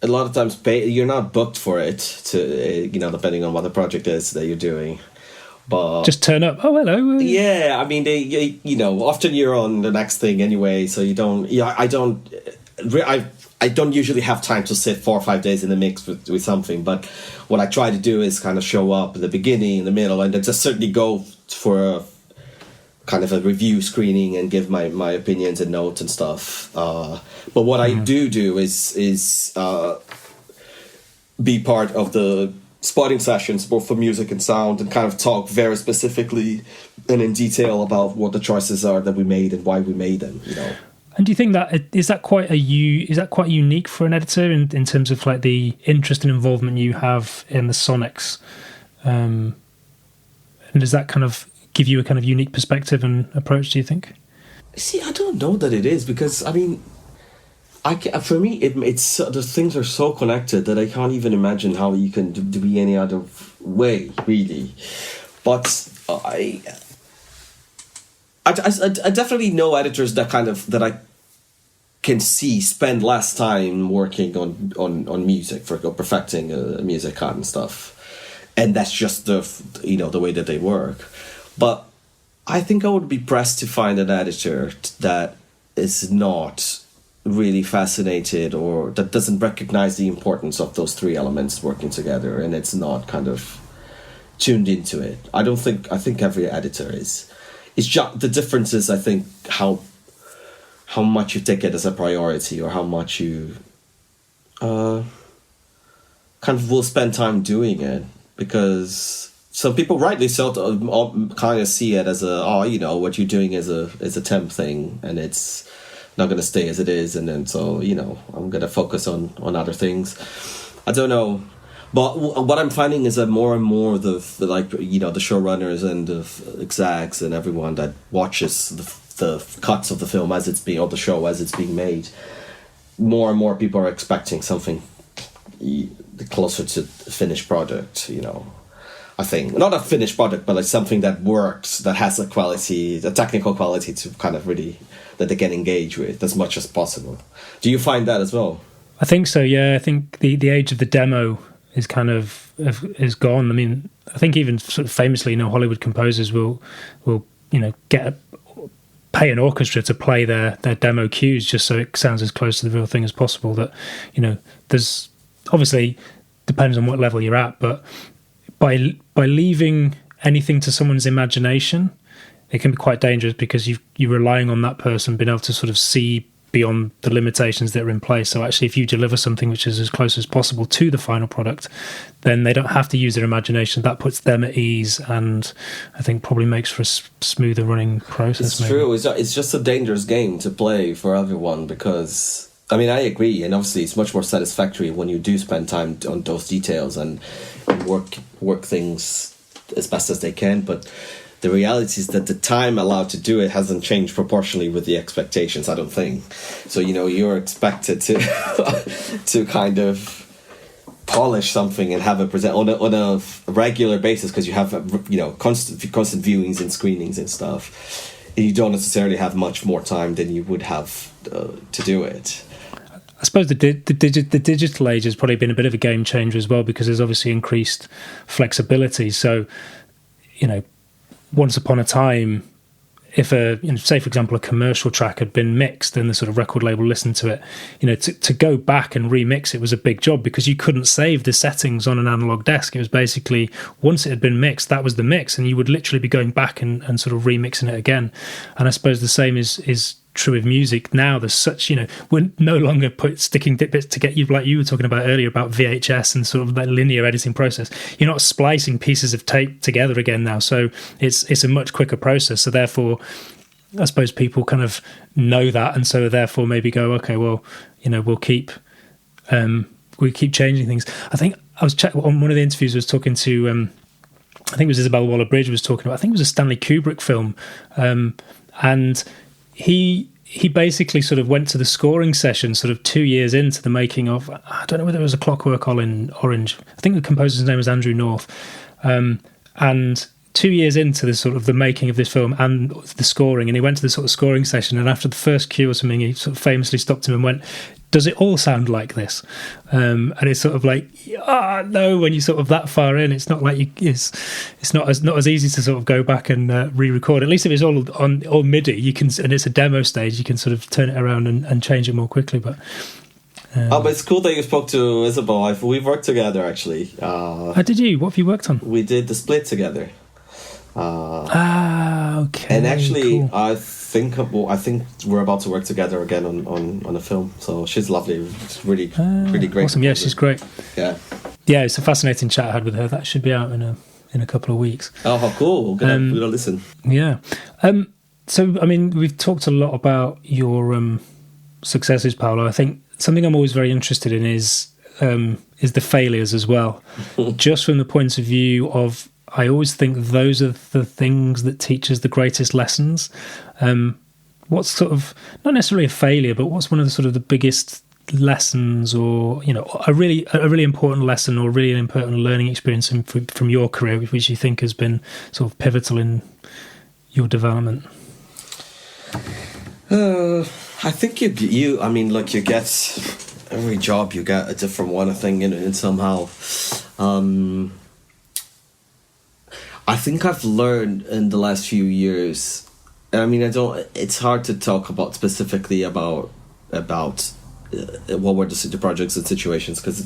a lot of times pay. You're not booked for it to depending on what the project is that you're doing. But just turn up. Oh, hello. Yeah, I mean, they often you're on the next thing anyway, so you don't. Yeah, I don't usually have time to sit 4 or 5 days in the mix with something, but what I try to do is kind of show up at the beginning, in the middle, and then just certainly go for a kind of a review screening and give my opinions and notes and stuff. But what I do is be part of the spotting sessions, both for music and sound, and kind of talk very specifically and in detail about what the choices are that we made and why we made them. And do you think that is that quite unique for an editor in terms of like the interest and involvement you have in the sonics, and does that kind of give you a kind of unique perspective and approach, do you think? See, I don't know that it is, because I mean, for me, it's the things are so connected that I can't even imagine how you can be any other way, really. But I definitely know editors that I can see spend less time working on music for perfecting a music cut and stuff, and that's just the way that they work. But I think I would be pressed to find an editor that is not really fascinated or that doesn't recognize the importance of those three elements working together, and it's not kind of tuned into it. I think every editor is. It's just the difference is, I think, how much you take it as a priority, or how much you kind of will spend time doing it. Because some people rightly so kind of see it as what you're doing is a temp thing, and it's not going to stay as it is, and then so I'm going to focus on other things. I don't know. But what I'm finding is that more and more the showrunners and the execs and everyone that watches the cuts of the film as it's being, or the show as it's being made, more and more people are expecting something closer to the finished product, you know. I think not a finished product, but like something that works, that has a quality, the technical quality to kind of really, that they can engage with as much as possible. Do you find that as well? I think so. Yeah, I think the age of the demo is kind of is gone. I mean, I think even sort of famously, you know, Hollywood composers will you know pay an orchestra to play their demo cues just so it sounds as close to the real thing as possible. That, you know, there's obviously depends on what level you're at, but by leaving anything to someone's imagination, it can be quite dangerous, because you're relying on that person being able to sort of see beyond the limitations that are in place. So actually, if you deliver something which is as close as possible to the final product, then they don't have to use their imagination. That puts them at ease, and I think probably makes for a smoother running process. It's true. It's just a dangerous game to play for everyone, because, I mean, I agree, and obviously it's much more satisfactory when you do spend time on those details and work things as best as they can, but the reality is that the time allowed to do it hasn't changed proportionally with the expectations, I don't think. So, you know, you're expected to to kind of polish something and have it present on a regular basis, because you have, you know, constant viewings and screenings and stuff, and you don't necessarily have much more time than you would have to do it. I suppose the digital age has probably been a bit of a game changer as well, because there's obviously increased flexibility. So, you know, once upon a time, if say for example a commercial track had been mixed and the sort of record label listened to it, you know, to go back and remix it was a big job, because you couldn't save the settings on an analog desk. It was basically, once it had been mixed, that was the mix, and you would literally be going back and sort of remixing it again. And I suppose the same is true with music now. There's such, you know, we're no longer sticking bits to get you, like you were talking about earlier about VHS and sort of that linear editing process. You're not splicing pieces of tape together again now, so it's a much quicker process. So therefore, I suppose people kind of know that, and so therefore maybe go, okay, well, you know, we keep changing things. I think I was on one of the interviews, I was talking to I think it was Isabel Waller-Bridge was talking about, I think it was a Stanley Kubrick film, and he basically sort of went to the scoring session sort of 2 years into the making of, I don't know whether it was A Clockwork Orange. I think the composer's name was Andrew North. And 2 years into the sort of the making of this film and the scoring, and he went to the sort of scoring session, and after the first cue or something, he sort of famously stopped him and went, "Does it all sound like this?" And it's sort of like, no, when you're sort of that far in, it's not like it's not as easy to sort of go back and re-record. At least if it's all MIDI, you can, and it's a demo stage, you can sort of turn it around and change it more quickly. But but it's cool that you spoke to Isabel. We've worked together actually. Did you? What have you worked on? We did The Split together. Okay. And actually, cool. I think we're about to work together again on a film. So she's lovely. It's really great. Awesome. Yeah, she's great. Yeah. Yeah, it's a fascinating chat I had with her. That should be out in a couple of weeks. Oh, how cool! We're gonna listen. Yeah. So, I mean, we've talked a lot about your successes, Paulo. I think something I'm always very interested in is the failures as well, just from the point of view of, I always think those are the things that teach us the greatest lessons. What's sort of, not necessarily a failure, but what's one of the sort of the biggest lessons, or, you know, a really important lesson or really important learning experience from your career, which you think has been sort of pivotal in your development? I think you I mean, look, you get, every job you get a different one, I think, and somehow I think I've learned in the last few years, I mean, it's hard to talk about specifically about what were the projects and situations, because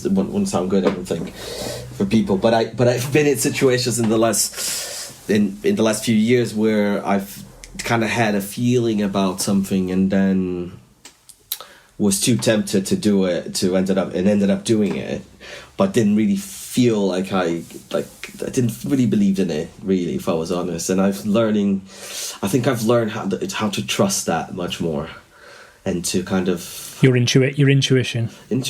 it wouldn't sound good, I don't think, for people. But I've been in situations in the last few years where I've kind of had a feeling about something and then was too tempted to do it, ended up doing it, but didn't really feel like I didn't really believe in it, really, if I was honest. And I think I've learned how to trust that much more, and to kind of your intuition, and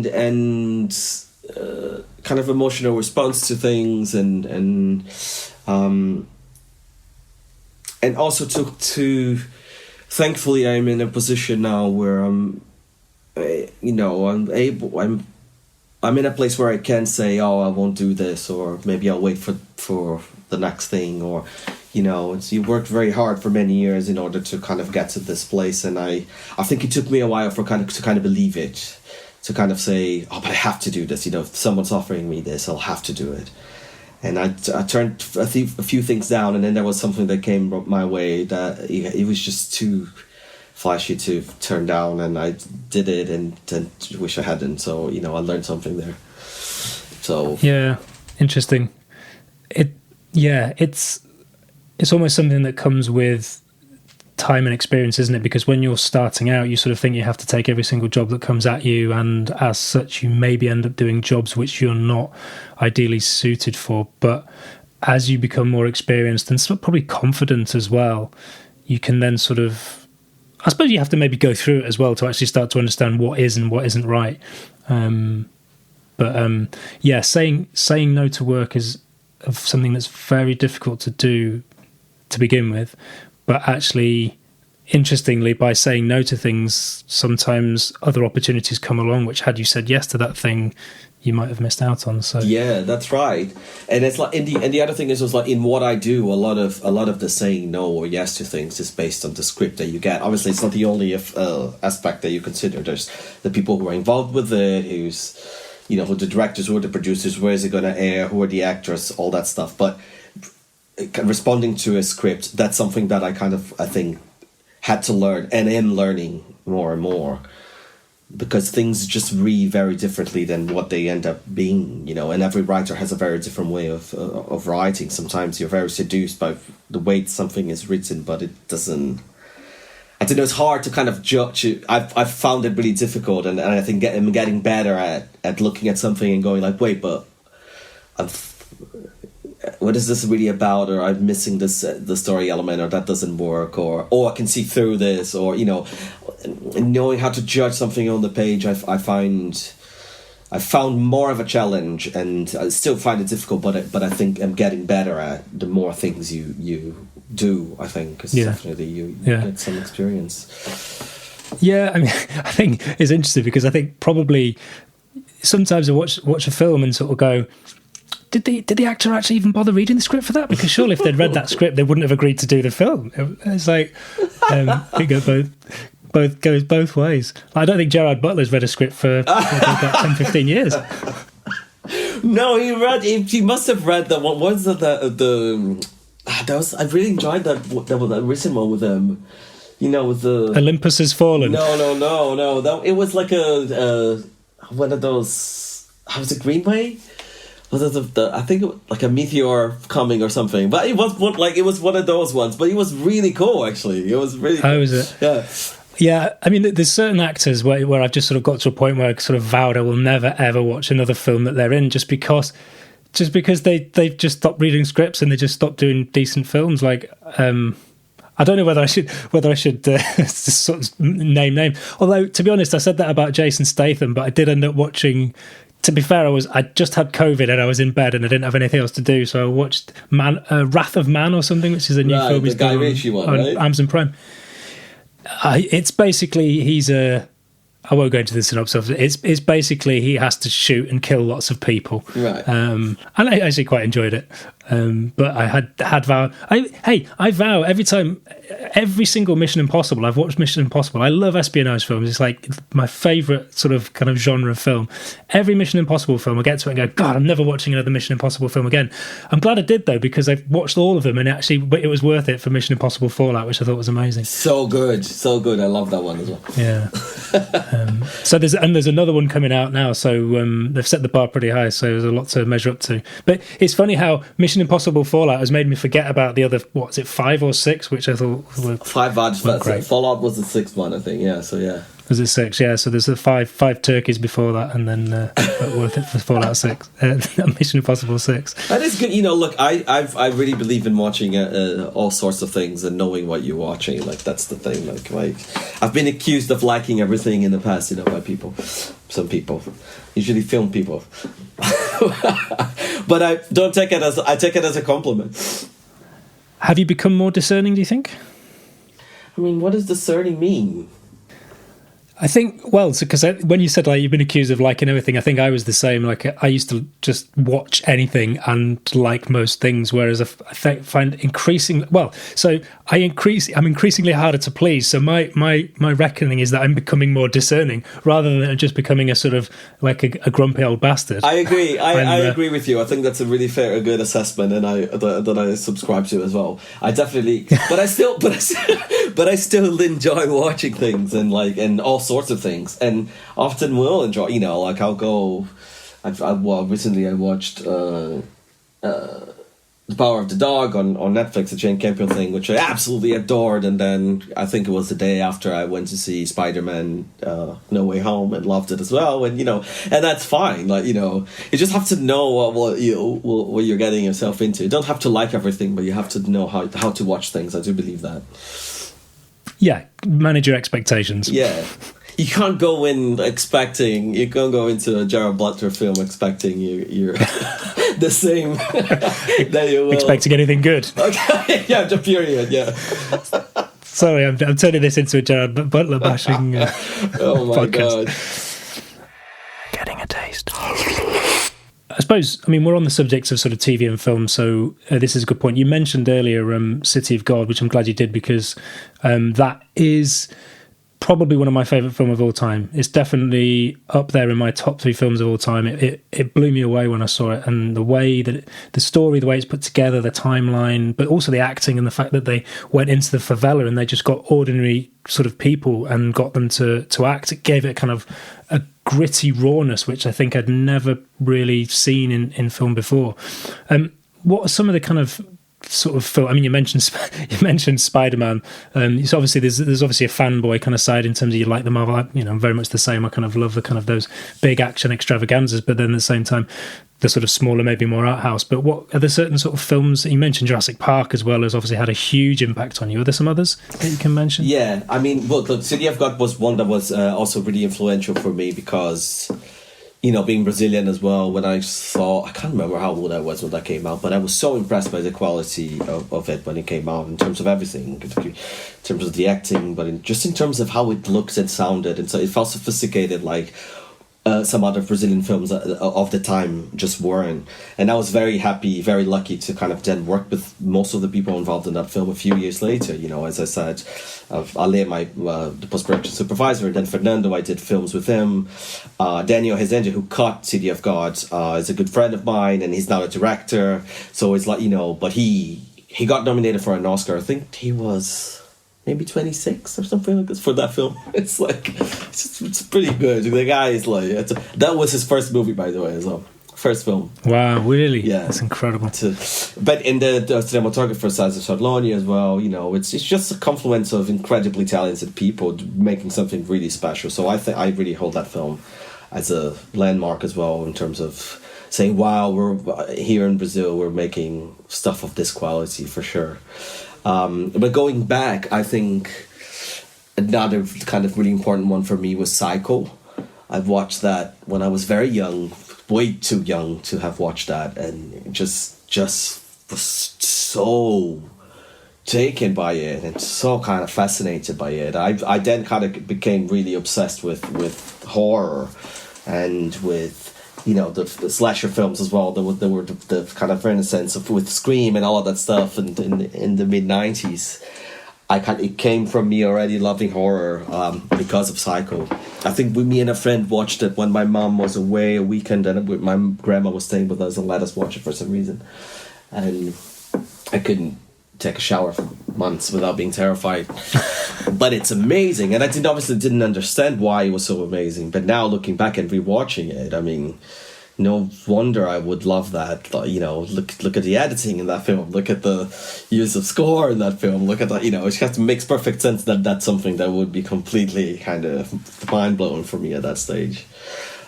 and kind of emotional response to things, and and also to thankfully I'm in a position now where I'm in a place where I can say, oh, I won't do this, or maybe I'll wait for the next thing, or you worked very hard for many years in order to kind of get to this place, and I think it took me a while to kind of believe it, to kind of say, oh, but I have to do this. If someone's offering me this, I'll have to do it. And I turned a few things down, and then there was something that came my way that it was just too flashy to turn down, and I did it, and wish I hadn't. So I learned something there. So yeah, interesting. It's almost something that comes with time and experience, isn't it? Because when you're starting out, you sort of think you have to take every single job that comes at you, and as such, you maybe end up doing jobs which you're not ideally suited for. But as you become more experienced and probably confident as well, you can then sort of, I suppose you have to maybe go through it as well to actually start to understand what is and what isn't right. Saying no to work is something that's very difficult to do to begin with, but actually, interestingly, by saying no to things, sometimes other opportunities come along which, had you said yes to that thing, you might have missed out on. So yeah, that's right. And it's like the other thing is like in what I do, a lot of the saying no or yes to things is based on the script that you get. Obviously, it's not the only aspect that you consider. There's the people who are involved with it, who's who the directors, who are the producers, where is it going to air, who are the actors, all that stuff. But responding to a script, that's something that I think had to learn and am learning more and more, because things just read very differently than what they end up being, and every writer has a very different way of writing. Sometimes you're very seduced by the way something is written, but it doesn't. I don't know, it's hard to kind of judge it. I've found it really difficult, and I think I'm getting better at looking at something and going like, wait, but what is this really about, or I'm missing the story element, or that doesn't work, or I can see through this, or knowing how to judge something on the page. I found more of a challenge, and I still find it difficult, but I think I'm getting better at the more things you do. I think because definitely you get some experience. Yeah, I mean, I think it's interesting because I think probably sometimes I watch a film and sort of go, Did the actor actually even bother reading the script for that? Because surely if they'd read that script, they wouldn't have agreed to do the film. It's like, it goes both ways. I don't think Gerard Butler's read a script for about 10, 15 years. No, he must have read the one. What was I really enjoyed that recent one with him. With the Olympus Has Fallen. No. It was like one of those. How was it, Greenway? Was it I think it was like a meteor coming or something, but it was one of those ones. But it was really cool, actually. It was really. Oh, was it? Yeah. Yeah, I mean, there's certain actors where I've just sort of got to a point where I sort of vowed I will never ever watch another film that they're in, just because they've just stopped reading scripts and they just stopped doing decent films. Like, I don't know whether I should sort of name. Although, to be honest, I said that about Jason Statham, but I did end up watching. To be fair, I just had COVID and I was in bed and I didn't have anything else to do, so I watched Wrath of Man or something, which is a new film he's Guy Ritchie one, on right? Amazon Prime. It's basically I won't go into the synopsis. It's basically he has to shoot and kill lots of people, right? And I actually quite enjoyed it. But I had vowed. I vow every single Mission Impossible. I've watched Mission Impossible. I love espionage films. It's like my favourite sort of kind of genre of film. Every Mission Impossible film, I get to it and go, God, I'm never watching another Mission Impossible film again. I'm glad I did though, because I've watched all of them and it was worth it for Mission Impossible Fallout, which I thought was amazing. So good. I love that one as well. Yeah. So there's another one coming out now. So they've set the bar pretty high. So there's a lot to measure up to. But it's funny how Mission Impossible Fallout has made me forget about the other, what is it, 5 or 6, which I thought were 5. Fallout was the 6th one, I think. Yeah. So yeah. Was it 6? Yeah. So there's the 5 turkeys before that, and then worth it for Fallout 6. Mission Impossible 6. That is good. Look, I really believe in watching all sorts of things and knowing what you're watching. Like that's the thing. Like I've been accused of liking everything in the past, by people. Some people, usually film people. But I take it as a compliment. Have you become more discerning, do you think? I mean, what does discerning mean? I think, well, because when you said like you've been accused of liking everything, I think I was the same. Like I used to just watch anything and like most things, whereas I find increasing. Well, so I'm increasingly harder to please. So my reckoning is that I'm becoming more discerning rather than just becoming a sort of like a grumpy old bastard. I agree. I agree with you. I think that's a really fair, a good assessment, and that I subscribe to as well. I definitely, but I still enjoy watching things and all sorts of things, and often will enjoy. You know, like I'll go. Recently I watched The Power of the Dog on Netflix, the Jane Campion thing, which I absolutely adored, and then I think it was the day after I went to see Spider-Man No Way Home and loved it as well, and and that's fine. Like you just have to know what you're getting yourself into. You don't have to like everything, but you have to know how to watch things. I do believe that. Yeah, manage your expectations. Yeah. You can't go into a Gerard Butler film expecting you're the same that you will. Expecting anything good. Okay, yeah, the period, yeah. Sorry, I'm turning this into a Gerard Butler bashing oh my podcast. God. Getting a taste. I suppose, we're on the subject of sort of TV and film, so this is a good point. You mentioned earlier City of God, which I'm glad you did, because that is probably one of my favourite films of all time. It's definitely up there in my top 3 films of all time. It blew me away when I saw it, and the way that the story, the way it's put together, the timeline, but also the acting and the fact that they went into the favela and they just got ordinary sort of people and got them to act. It gave it kind of a gritty rawness, which I think I'd never really seen in film before. What are some of the kind of sort of film? You mentioned Spider-Man. It's obviously there's obviously a fanboy kind of side in terms of you like the Marvel. I'm very much the same. I kind of love the kind of those big action extravaganzas, but then at the same time, the sort of smaller, maybe more art house. But what are there certain sort of films that you mentioned? Jurassic Park as well has obviously had a huge impact on you. Are there some others that you can mention? Yeah, look, City of God was one that was also really influential for me because, being Brazilian as well, when I can't remember how old I was when that came out, but I was so impressed by the quality of it when it came out, in terms of everything, in terms of the acting, but in terms of how it looked and sounded, and so it felt sophisticated, like some other Brazilian films of the time just weren't. And I was very happy, very lucky to kind of then work with most of the people involved in that film a few years later. As I said, Ale, the post-production supervisor, and then Fernando, I did films with him. Daniel Rezende, who cut City of God, is a good friend of mine, and he's now a director. So it's like, but he got nominated for an Oscar. I think he was maybe 26 or something like this for that film. It's like, it's pretty good. The guy is like, that was his first movie, by the way, as well. First film. Wow, really? Yeah. That's incredible. But in the cinematographer Cesar Sarloni as well, it's just a confluence of incredibly talented people making something really special. So I think I really hold that film as a landmark as well, in terms of saying, wow, we're here in Brazil, we're making stuff of this quality for sure. But going back, I think another kind of really important one for me was Psycho. I've watched that when I was very young, way too young to have watched that, and just was so taken by it and so kind of fascinated by it. I then kind of became really obsessed with horror and with the slasher films as well. There were the kind of renaissance with Scream and all of that stuff in the mid-90s. It came from me already loving horror because of Psycho. I think me and a friend watched it when my mom was away a weekend, and my grandma was staying with us and let us watch it for some reason. And I couldn't take a shower for months without being terrified. But it's amazing, and I obviously didn't understand why it was so amazing. But now looking back and rewatching it, no wonder I would love that. Look at the editing in that film. Look at the use of score in that film. Look at that. It just makes perfect sense that that's something that would be completely kind of mind blowing for me at that stage.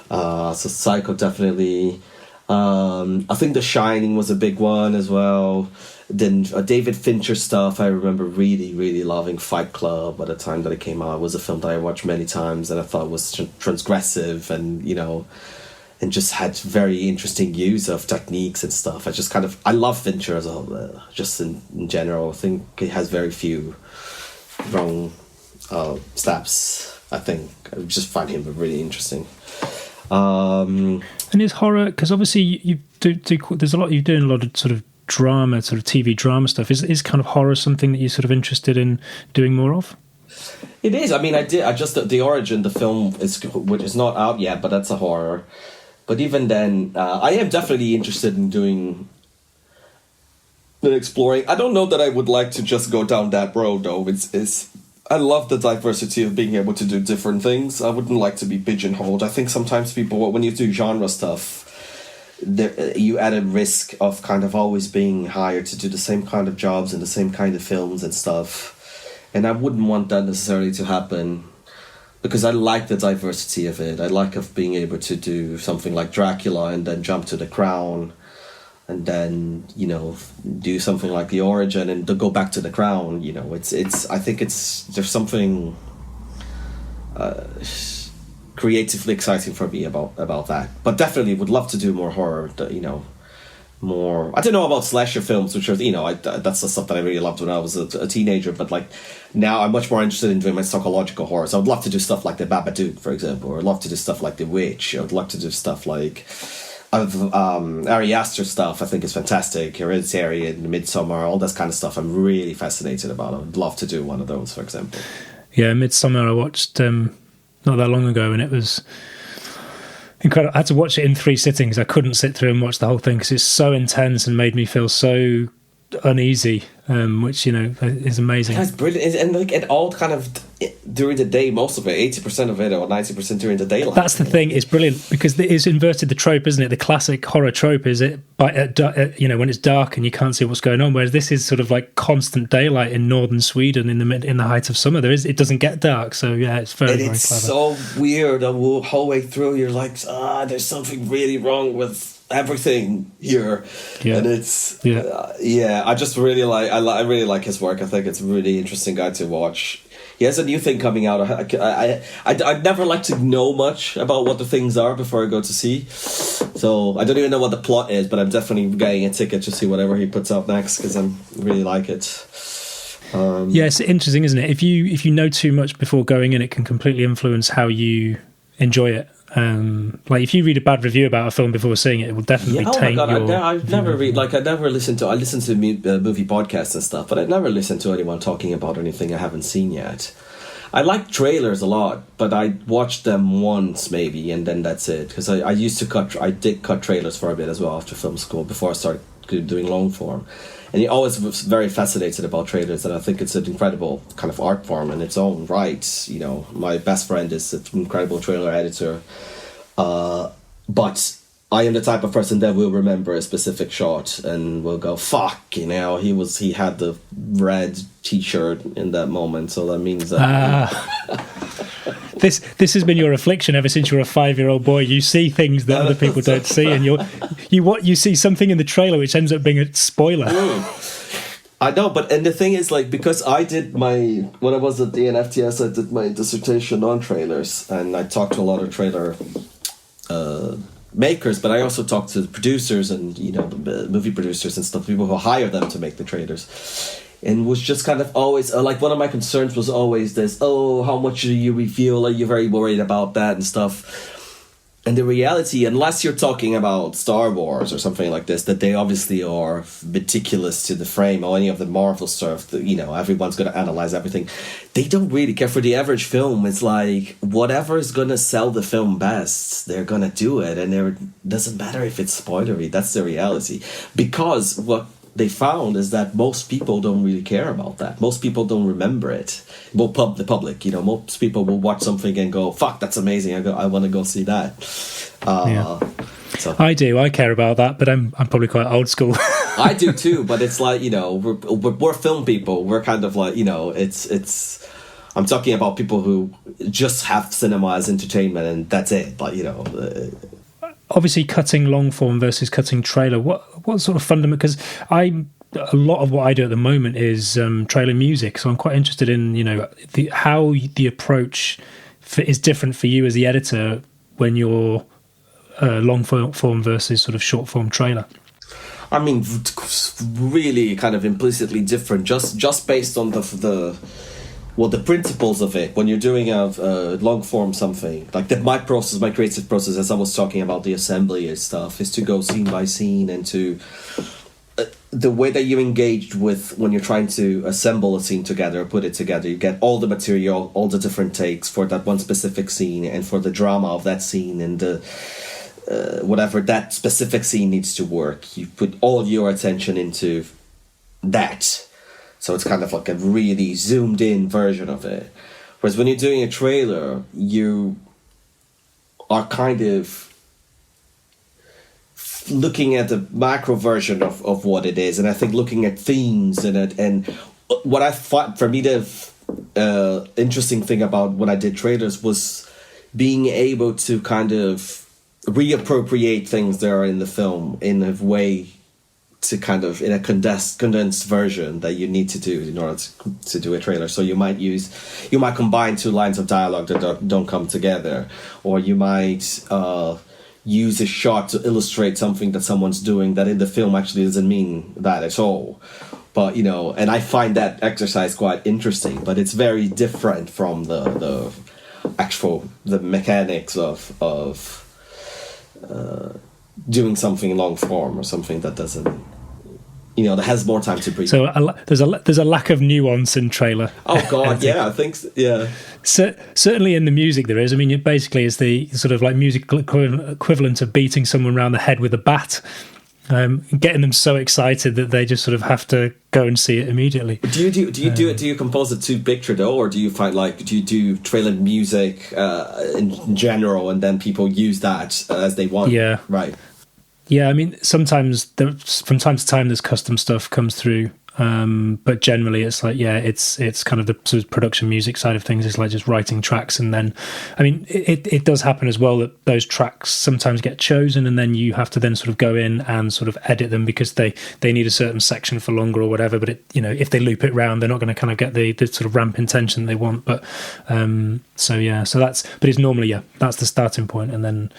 So Psycho definitely. I think The Shining was a big one as well. Then David Fincher stuff, I remember really, really loving Fight Club at the time that it came out. It was a film that I watched many times and I thought was transgressive, and and just had very interesting use of techniques and stuff. I love Fincher as just in general. I think he has very few wrong steps. I think I just find him really interesting. And is horror, because obviously you do there's a lot, you're doing a lot of sort of drama, sort of TV drama stuff. Is kind of horror something that you're sort of interested in doing more of? It is. I mean, The Origin, the film, which is not out yet, but that's a horror. But even then, I am definitely interested in doing and exploring. I don't know that I would like to just go down that road, though. I love the diversity of being able to do different things. I wouldn't like to be pigeonholed. I think sometimes people, when you do genre stuff, you add a risk of kind of always being hired to do the same kind of jobs and the same kind of films and stuff. And I wouldn't want that necessarily to happen, because I like the diversity of it. I like of being able to do something like Dracula and then jump to The Crown, and then, you know, do something like The Origin and to go back to The Crown. You know, I think there's something creatively exciting for me about that. But definitely would love to do more horror, you know, more. I don't know about slasher films, which are, you know, that's the stuff that I really loved when I was a teenager, but like now I'm much more interested in doing my psychological horror. So I would love to do stuff like The Babadook, for example, or I'd love to do stuff like The Witch. I would love to do stuff like Ari Aster stuff. I think is fantastic. Hereditary and Midsommar, all that kind of stuff I'm really fascinated about. I would love to do one of those, for example. Yeah, Midsommar I watched not that long ago, and it was incredible. I had to watch it in 3 sittings. I couldn't sit through and watch the whole thing because it's so intense and made me feel so uneasy, which, you know, is amazing. That's brilliant. And like it all kind of during the day, most of it, 80% of it or 90% during the daylight. That's the thing. It's brilliant because it's inverted the trope, isn't it? The classic horror trope is you know, when it's dark and you can't see what's going on, whereas this is sort of like constant daylight in northern Sweden in the height of summer. It doesn't get dark, so yeah, it's very clever. So weird. The whole way through, you're like, there's something really wrong with everything here. Yeah. And it's I just really like I really like his work. I think it's a really interesting guy to watch. He has a new thing coming out. I'd never like to know much about what the things are before I go to see, so I don't even know what the plot is, but I'm definitely getting a ticket to see whatever he puts out next because I really like it. Yeah, it's interesting, isn't it? If you know too much before going in, it can completely influence how you enjoy it. Like if you read a bad review about a film before seeing it, it will definitely taint your... I listen to movie podcasts and stuff, but I never listen to anyone talking about anything I haven't seen yet. I like trailers a lot, but I watched them once maybe, and then that's it. Because I did cut trailers for a bit as well after film school before I started doing long form. And he always was very fascinated about trailers, and I think it's an incredible kind of art form in its own right. You know, my best friend is an incredible trailer editor, but I am the type of person that will remember a specific shot and will go, "Fuck!" You know, he had the red T-shirt in that moment, so that means that. This has been your affliction ever since you were a 5-year-old boy. You see things that other people don't see, and you see something in the trailer which ends up being a spoiler. I know, and the thing is, like, because when I was at the NFTS, I did my dissertation on trailers, and I talked to a lot of trailer makers, but I also talked to the producers and, you know, the movie producers and stuff, people who hire them to make the trailers. And was just kind of always, like, one of my concerns was always this, how much do you reveal? Are you very worried about that and stuff? And the reality, unless you're talking about Star Wars or something like this, that they obviously are meticulous to the frame, or any of the Marvel stuff, that, you know, everyone's going to analyze everything. They don't really care. For the average film, it's like, whatever is going to sell the film best, they're going to do it. And it doesn't matter if it's spoilery. That's the reality. Because what they found is that most people don't really care about that. Most people don't remember it. Well, the public, you know, most people will watch something and go, "Fuck, that's amazing! I want to go see that." So. I do. I care about that, but I'm probably quite old school. I do too, but it's like, you know, we're film people. We're kind of like, you know, it's. I'm talking about people who just have cinema as entertainment, and that's it. But, you know. Obviously, cutting long form versus cutting trailer. What sort of fundamental? Because a lot of what I do at the moment is trailer music, so I'm quite interested in, you know, how the approach is different for you as the editor when you're long form versus sort of short form trailer? I mean, really kind of implicitly different, just based on the principles of it. When you're doing a long form something, like my creative process, as I was talking about the assembly and stuff, is to go scene by scene, and to the way that you engage with when you're trying to assemble a scene together, put it together. You get all the material, all the different takes for that one specific scene, and for the drama of that scene, and the whatever that specific scene needs to work. You put all your attention into that. So it's kind of like a really zoomed in version of it. Whereas when you're doing a trailer, you are kind of looking at the macro version of what it is. And I think looking at themes and what I thought, for me, the interesting thing about when I did trailers was being able to kind of reappropriate things that are in the film in a way to kind of in a condensed version that you need to do in order to do a trailer. So you might combine two lines of dialogue that don't come together, or you might use a shot to illustrate something that someone's doing that in the film actually doesn't mean that at all. But and I find that exercise quite interesting, but it's very different from the mechanics of doing something in long form, or something that doesn't, that has more time to breathe. So there's a lack of nuance in trailer. Oh God, yeah, I think so, yeah. Certainly in the music there is. I mean, it basically is the sort of like musical equivalent of beating someone around the head with a bat, getting them so excited that they just sort of have to go and see it immediately. Do you compose it to picture though, or do you do you do trailer music in general, and then people use that as they want? Yeah, right. Yeah, I mean, from time to time, there's custom stuff comes through, but generally, it's like, yeah, it's kind of the sort of production music side of things. It's like just writing tracks, and then, I mean, it does happen as well that those tracks sometimes get chosen, and then you have to then sort of go in and sort of edit them because they need a certain section for longer or whatever. But if they loop it round, they're not going to kind of get the sort of ramp intention they want. But but it's normally that's the starting point, and then.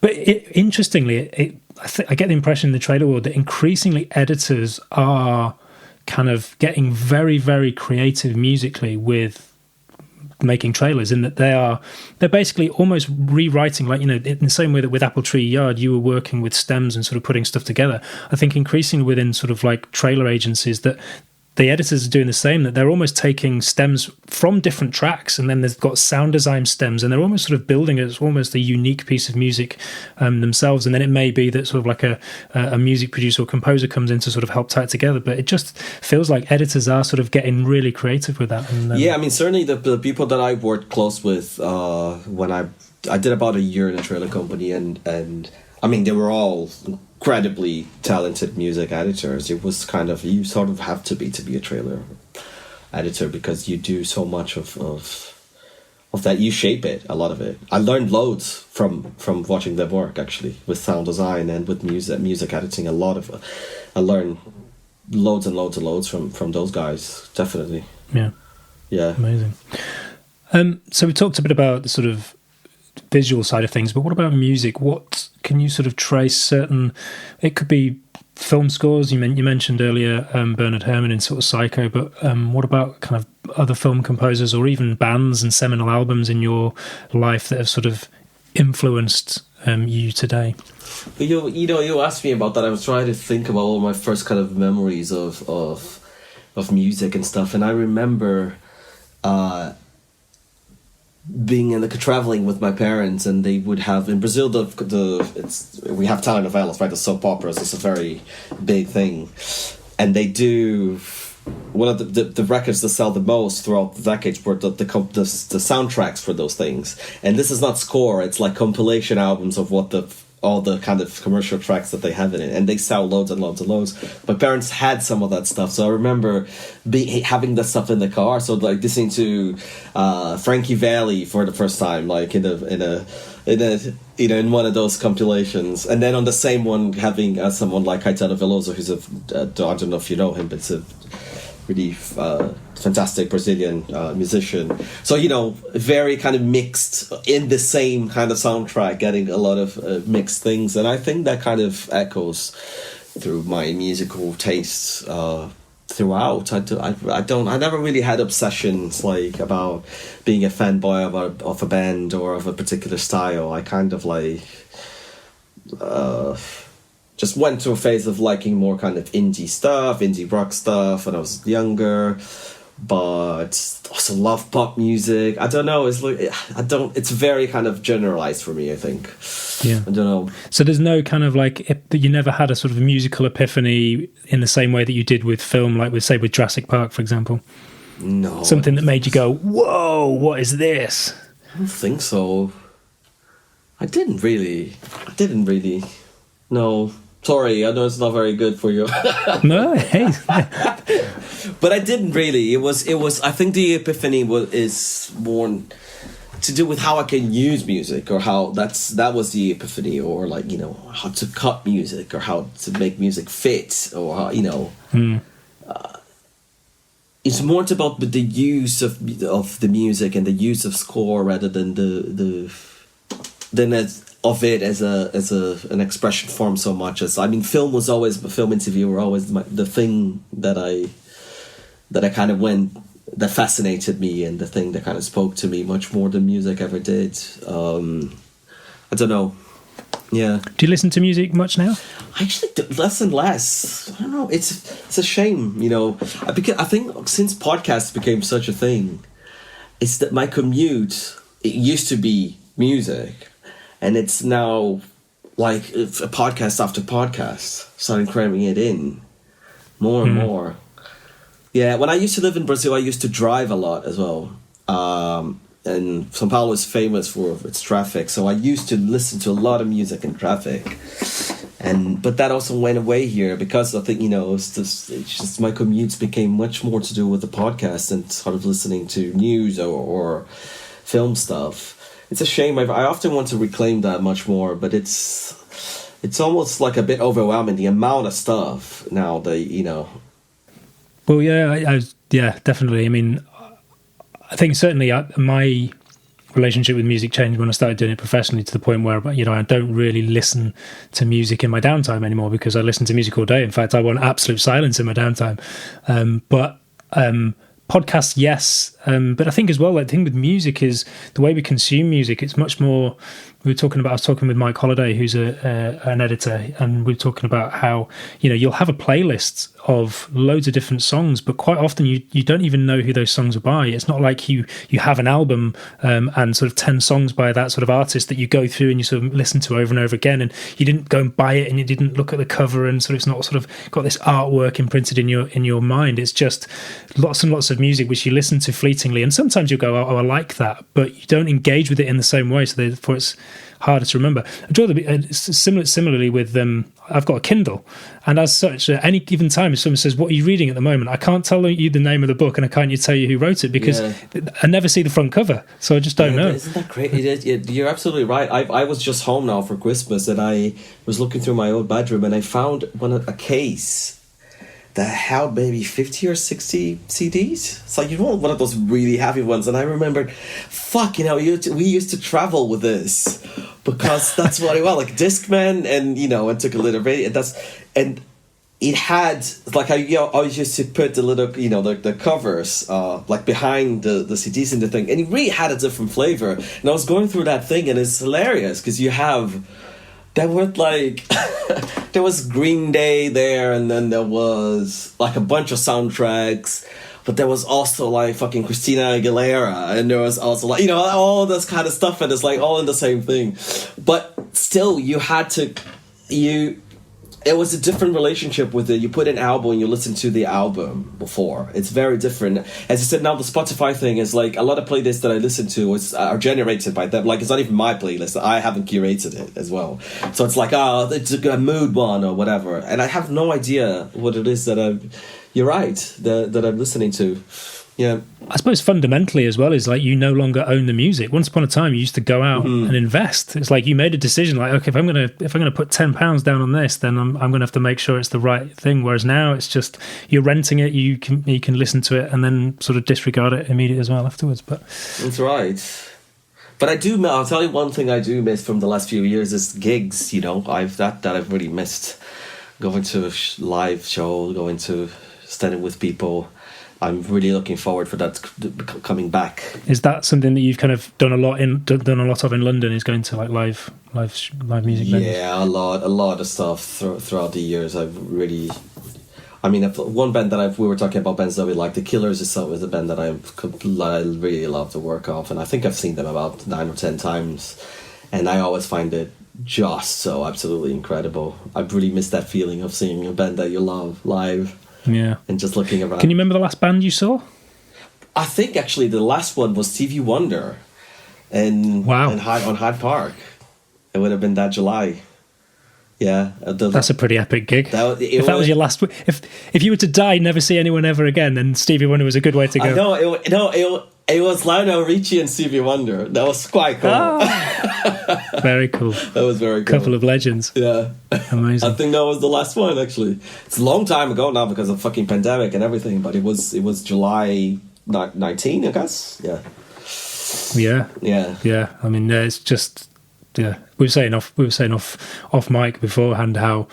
But interestingly, I get the impression in the trailer world that increasingly editors are kind of getting very, very creative musically with making trailers, in that they're basically almost rewriting, like, in the same way that with Apple Tree Yard you were working with stems and sort of putting stuff together. I think increasingly within sort of like trailer agencies that the editors are doing the same, that they're almost taking stems from different tracks, and then they've got sound design stems, and they're almost sort of building it as almost a unique piece of music themselves. And then it may be that sort of like a music producer or composer comes in to sort of help tie it together. But it just feels like editors are sort of getting really creative with that. And, yeah, I mean, certainly the people that I worked close with when I did about a year in a trailer company, and I mean, they were all incredibly talented music editors. It was kind of, you sort of have to be a trailer editor, because you do so much of that. You shape it, a lot of it. I learned loads from watching them work, actually, with sound design and with music editing. I learned loads and loads and loads from those guys, definitely. Yeah Amazing. So we talked a bit about the sort of visual side of things, but what about music? What can you sort of trace certain, it could be film scores, you mentioned earlier Bernard Herrmann in sort of Psycho, but what about kind of other film composers, or even bands and seminal albums in your life that have sort of influenced you today? You asked me about that. I was trying to think about all my first kind of memories of music and stuff, and I remember traveling with my parents, and they would have in Brazil we have telenovelas, right? The soap operas. It's a very big thing, and they do one of the records that sell the most throughout the decades were the soundtracks for those things. And this is not score; it's like compilation albums of all the kind of commercial tracks that they have in it, and they sell loads and loads and loads. My parents had some of that stuff, so I remember having that stuff in the car. So like listening to Frankie Valli for the first time, like in one of those compilations, and then on the same one having someone like Caetano Veloso, who's I don't know if you know him, but it's a really fantastic Brazilian musician. So, you know, very kind of mixed in the same kind of soundtrack, getting a lot of mixed things. And I think that kind of echoes through my musical tastes throughout. I never really had obsessions like about being a fanboy of a band or of a particular style. I kind of like just went through a phase of liking more kind of indie rock stuff when I was younger, but also love pop music. I don't know. It's very kind of generalized for me, I think. Yeah. I don't know. So there's no kind of like, you never had a sort of musical epiphany in the same way that you did with film, like with Jurassic Park, for example? No. Something that made you go, whoa, what is this? I don't think so. I didn't really. No. Sorry, I know it's not very good for you. No, hey. But I didn't really. It was. I think the epiphany is more to do with how I can use music, or how that was the epiphany, or like, you know, how to cut music, or how to make music fit, or how, you know. It's more about the use of the music and the use of score rather than as an expression form so much as, I mean, film interview were always the thing that I kind of that fascinated me, and the thing that kind of spoke to me much more than music ever did. I don't know. Yeah. Do you listen to music much now? I actually do less and less. I don't know. It's a shame, you know. I think since podcasts became such a thing, it's that my commute, it used to be music, and it's now like a podcast after podcast, starting cramming it in more and more. Yeah, when I used to live in Brazil, I used to drive a lot as well. And São Paulo is famous for its traffic, so I used to listen to a lot of music in traffic. But that also went away here because I think, you know, it's just my commutes became much more to do with the podcast and sort of listening to news or film stuff. It's a shame. I often want to reclaim that much more, but it's almost like a bit overwhelming, the amount of stuff now that, you know. Well, yeah, yeah, definitely. I mean, I think certainly my relationship with music changed when I started doing it professionally, to the point where, you know, I don't really listen to music in my downtime anymore because I listen to music all day. In fact, I want absolute silence in my downtime. But podcasts, yes. But I think as well, like, the thing with music is the way we consume music. It's much more. I was talking with Mike Holliday, who's an editor, and we were talking about how, you know, you'll have a playlist of loads of different songs, but quite often you don't even know who those songs are by. It's not like you have an album and sort of 10 songs by that sort of artist that you go through and you sort of listen to over and over again, and you didn't go and buy it and you didn't look at the cover, and sort of it's not sort of got this artwork imprinted in your mind. It's just lots and lots of music which you listen to fleetingly, and sometimes you'll go, oh, I like that, but you don't engage with it in the same way, so therefore it's harder to remember. I draw similarly with I've got a Kindle, and as such, at any given time, if someone says, "What are you reading at the moment?" I can't tell you the name of the book, and I can't tell you who wrote it, because I never see the front cover, so I just don't know. Isn't that great? You're absolutely right. I was just home now for Christmas, and I was looking through my old bedroom, and I found a case that held maybe 50 or 60 CDs. It's like, you know, one of those really heavy ones. And I remembered, fuck, you know, we used to travel with this, because that's what it was, like Discman, and, you know, and took a little radio. And it had, like, I always used to put the little, you know, the covers, like behind the CDs in the thing. And it really had a different flavor. And I was going through that thing, and it's hilarious, because there were like, there was Green Day there, and then there was like a bunch of soundtracks, but there was also like fucking Christina Aguilera, and there was also like, you know, all this kind of stuff, and it's like all in the same thing. But still, it was a different relationship with it. You put an album and you listen to the album before. It's very different. As I said, now the Spotify thing is like, a lot of playlists that I listen to are generated by them. Like, it's not even my playlist. I haven't curated it as well. So it's like, it's a mood one or whatever. And I have no idea what it is that you're right, that I'm listening to. Yeah. I suppose fundamentally as well is like you no longer own the music. Once upon a time, you used to go out and invest. It's like you made a decision, like, okay, if I'm gonna put £10 down on this, then I'm gonna have to make sure it's the right thing. Whereas now it's just you're renting it, you can listen to it and then sort of disregard it immediately as well afterwards. But that's right. But I'll tell you one thing I do miss from the last few years is gigs. You know, I've really missed going to a live show, going to standing with people. I'm really looking forward for that coming back. Is that something that you've kind of done a lot of in London? Is going to like live music venues? Yeah, a lot of stuff throughout the years. I've really, I mean, one band that we were talking about bands that we like. The Killers is a band that I really love to work off, and I think I've seen them about 9 or 10 times, and I always find it just so absolutely incredible. I've really missed that feeling of seeing a band that you love live. Yeah, and just looking around. Can you remember the last band you saw? I think actually the last one was Stevie Wonder, on Hyde Park. It would have been that July. Yeah, that's a pretty epic gig. If that was your last, if you were to die, never see anyone ever again, then Stevie Wonder was a good way to go. It was Lionel Richie and Stevie Wonder. That was quite cool. Oh. Very cool. That was very cool. Couple of legends. Yeah. Amazing. I think that was the last one, actually. It's a long time ago now because of fucking pandemic and everything, but it was July 19, I guess. Yeah. Yeah. Yeah. Yeah. I mean, it's just, yeah. We were saying off mic beforehand how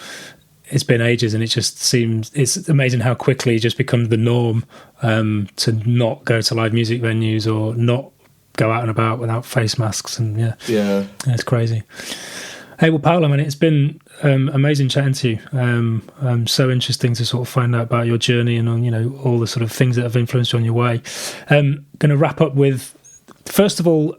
it's been ages, and it just seems it's amazing how quickly it just becomes the norm to not go to live music venues or not go out and about without face masks, and yeah, it's crazy. Hey, well, Paulo, man, it's been amazing chatting to you. So interesting to sort of find out about your journey and on all the sort of things that have influenced you on your way. Going to wrap up with, first of all,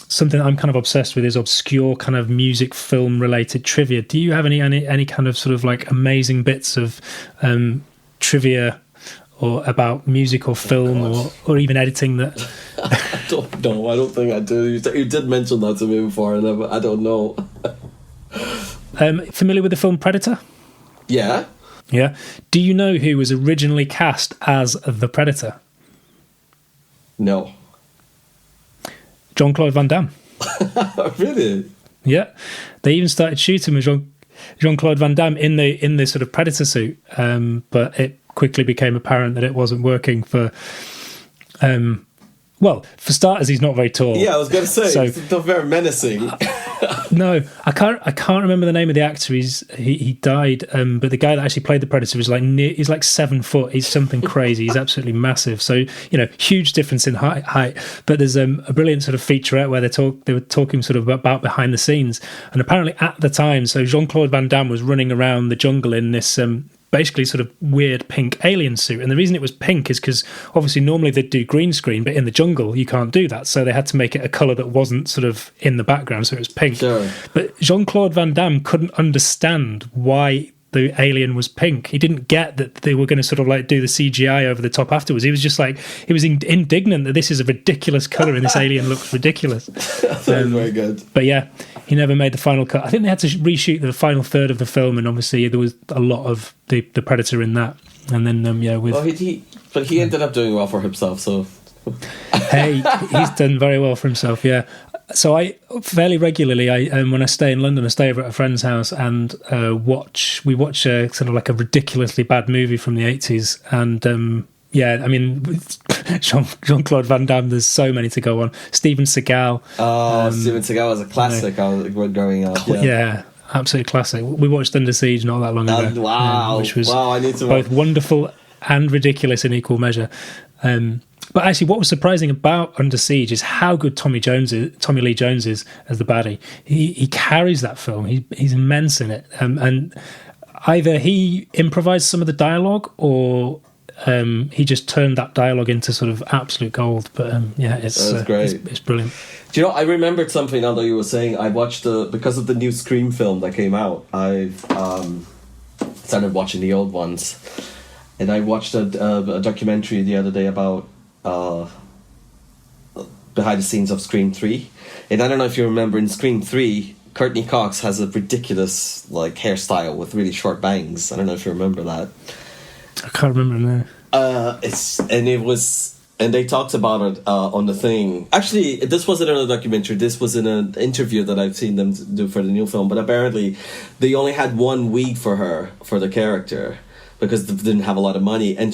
something I'm kind of obsessed with is obscure kind of music film related trivia. Do you have any kind of sort of like amazing bits of trivia or about music or film or even editing that? I don't know. I don't think I do. You did mention that to me before, and I don't know. Familiar with the film Predator? Yeah. Yeah. Do you know who was originally cast as the Predator? No. Jean-Claude Van Damme. Really? Yeah. They even started shooting with Jean-Claude Van Damme in the sort of Predator suit, but it quickly became apparent that it wasn't working for... for starters, he's not very tall. Yeah, I was going to say, it's not very menacing. No, I can't remember the name of the actor. He died, but the guy that actually played the Predator was he's like 7 foot. He's something crazy. He's absolutely massive. So huge difference in height. But there's a brilliant sort of featurette where they were talking sort of about behind the scenes, and apparently at the time, so Jean-Claude Van Damme was running around the jungle in this basically sort of weird pink alien suit, and the reason it was pink is because obviously normally they'd do green screen, but in the jungle you can't do that, so they had to make it a colour that wasn't sort of in the background, so it was pink. Sure. But Jean-Claude Van Damme couldn't understand why the alien was pink. He didn't get that they were going to sort of like do the CGI over the top afterwards. He was just like, he was indignant that this is a ridiculous colour and this alien looks ridiculous. That sounds very good. But yeah, he never made the final cut. I think they had to reshoot the final third of the film, and obviously there was a lot of the Predator in that. And then but he ended up doing well for himself. So hey, he's done very well for himself. Yeah. So I fairly regularly, when I stay in London, I stay over at a friend's house and we watch a sort of like a ridiculously bad movie from the 80s, and I mean, Jean-Claude Van Damme, there's so many to go on. Steven Seagal. Oh, Steven Seagal was a classic. I was growing up. Yeah, absolute classic. We watched Under Siege not that long ago. Wow, which was I need to both wonderful and ridiculous in equal measure. But actually, what was surprising about Under Siege is how good Tommy Lee Jones is as the baddie. He carries that film. He's immense in it. And either he improvised some of the dialogue, or he just turned that dialogue into sort of absolute gold. But it's great. It's brilliant. Do you know? I remembered something now that you were saying. I watched because of the new Scream film that came out. I've started watching the old ones, and I watched a documentary the other day about. Behind the scenes of Scream 3, and I don't know if you remember, in Scream 3 Courtney Cox has a ridiculous like hairstyle with really short bangs. I don't know if you remember that. I can't remember now. It was And they talked about it on the thing. Actually, this wasn't in a documentary. This was in an interview that I've seen them do for the new film. But apparently, they only had 1 week for her, for the character, because they didn't have a lot of money. And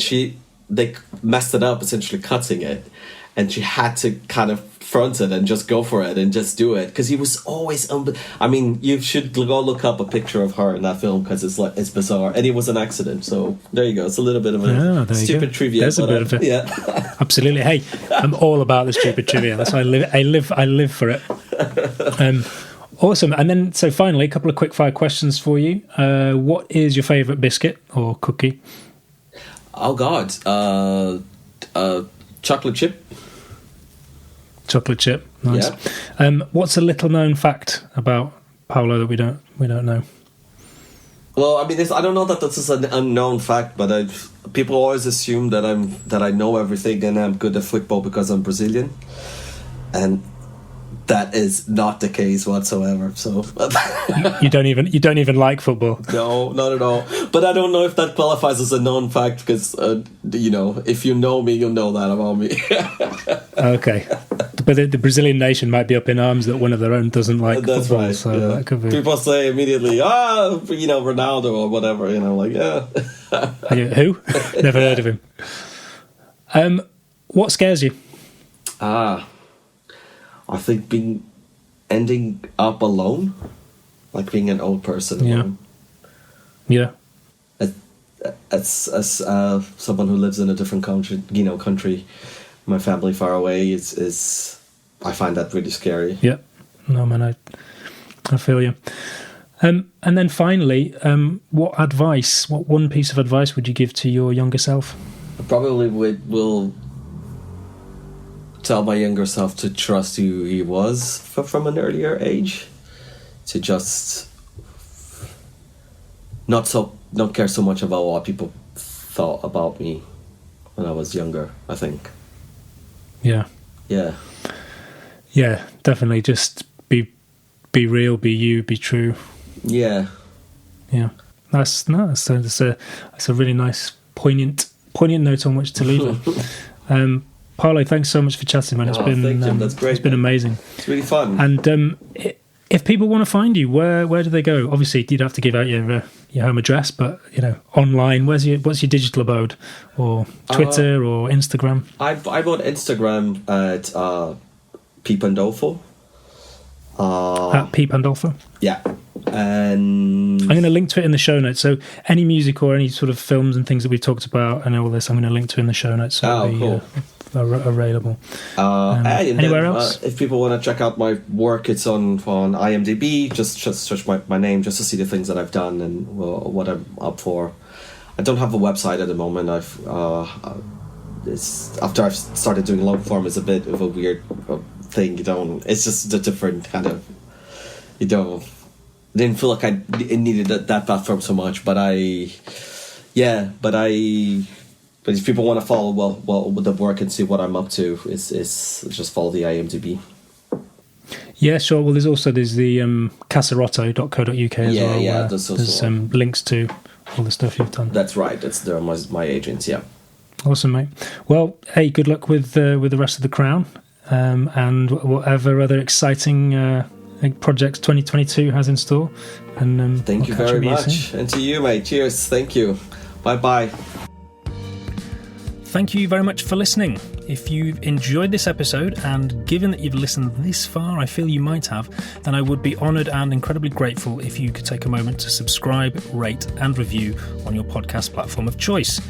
they messed it up, essentially cutting it. And she had to kind of front it and just go for it and just do it. Because he was always... I mean, you should go look up a picture of her in that film, because it's bizarre. And it was an accident. So there you go. It's a little bit of a stupid trivia. There's a bit of it. Yeah. Absolutely. Hey, I'm all about the stupid trivia. That's why I live for it. Awesome. And then, so finally, a couple of quick fire questions for you. What is your favourite biscuit or cookie? Oh God, chocolate chip. Chocolate chip, nice. Yeah. What's a little known fact about Paulo that we don't know? Well, I mean, I don't know that this is an unknown fact, but people always assume that I know everything and I'm good at football because I'm Brazilian, and that is not the case whatsoever. So you don't even like football? No, not at all. But I don't know if that qualifies as a known fact, because if you know me, you'll know that about me. Okay, but the Brazilian nation might be up in arms that one of their own doesn't like That's football. Right. So yeah. that could be... People say immediately, Ronaldo or whatever. Like, yeah. Who? Never heard of him. What scares you? I think ending up alone, like being an old person alone. Yeah. As someone who lives in a different country, my family far away is I find that really scary. Yeah. No, man, I feel you. And then finally, what one piece of advice would you give to your younger self? I probably will tell my younger self to trust who he was from an earlier age, to just not care so much about what people thought about me when I was younger, I think. Yeah Definitely just be real, be you, be true. Yeah that's a really nice poignant note on which to leave it. Paulo, thanks so much for chatting, man. Thank you. That's great. It's been amazing. It's really fun. And if people want to find you, where do they go? Obviously, you'd have to give out your home address, but online, what's your digital abode, or Twitter or Instagram? I'm on Instagram at P Pandolpho. At P Pandolpho. Yeah, and I'm going to link to it in the show notes. So any music or any sort of films and things that we've talked about and all this, I'm going to link to in the show notes. So cool. Available. Anywhere else? If people want to check out my work, it's on IMDb. Just search my name just to see the things that I've done and what I'm up for. I don't have a website at the moment. After I've started doing long form, it's a bit of a weird thing. It's just a different kind of. Didn't feel like I needed that platform so much, but But if people want to follow with the work and see what I'm up to, is just follow the IMDb. Yeah, sure. Well, there's the casarotto.co.uk as well. Yeah, there's links to all the stuff you've done. That's right. They're my agents. Yeah. Awesome, mate. Well, hey, good luck with the rest of The Crown, and whatever other exciting projects 2022 has in store. And thank you very much, and to you, mate. Cheers. Thank you. Bye. Thank you very much for listening. If you've enjoyed this episode, and given that you've listened this far, I feel you might have, then I would be honoured and incredibly grateful if you could take a moment to subscribe, rate and review on your podcast platform of choice.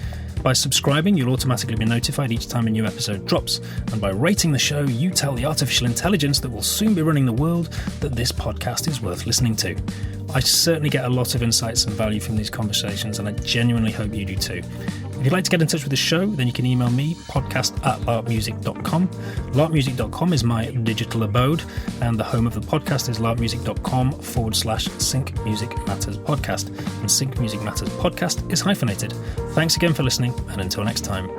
By subscribing, you'll automatically be notified each time a new episode drops, and by rating the show, you tell the artificial intelligence that will soon be running the world that this podcast is worth listening to. I certainly get a lot of insights and value from these conversations, and I genuinely hope you do too. If you'd like to get in touch with the show, then you can email me, podcast@larpmusic.com. Larpmusic.com is my digital abode, and the home of the podcast is larpmusic.com/Sync Music Matters Podcast. And Sync Music Matters Podcast is hyphenated. Thanks again for listening, and until next time.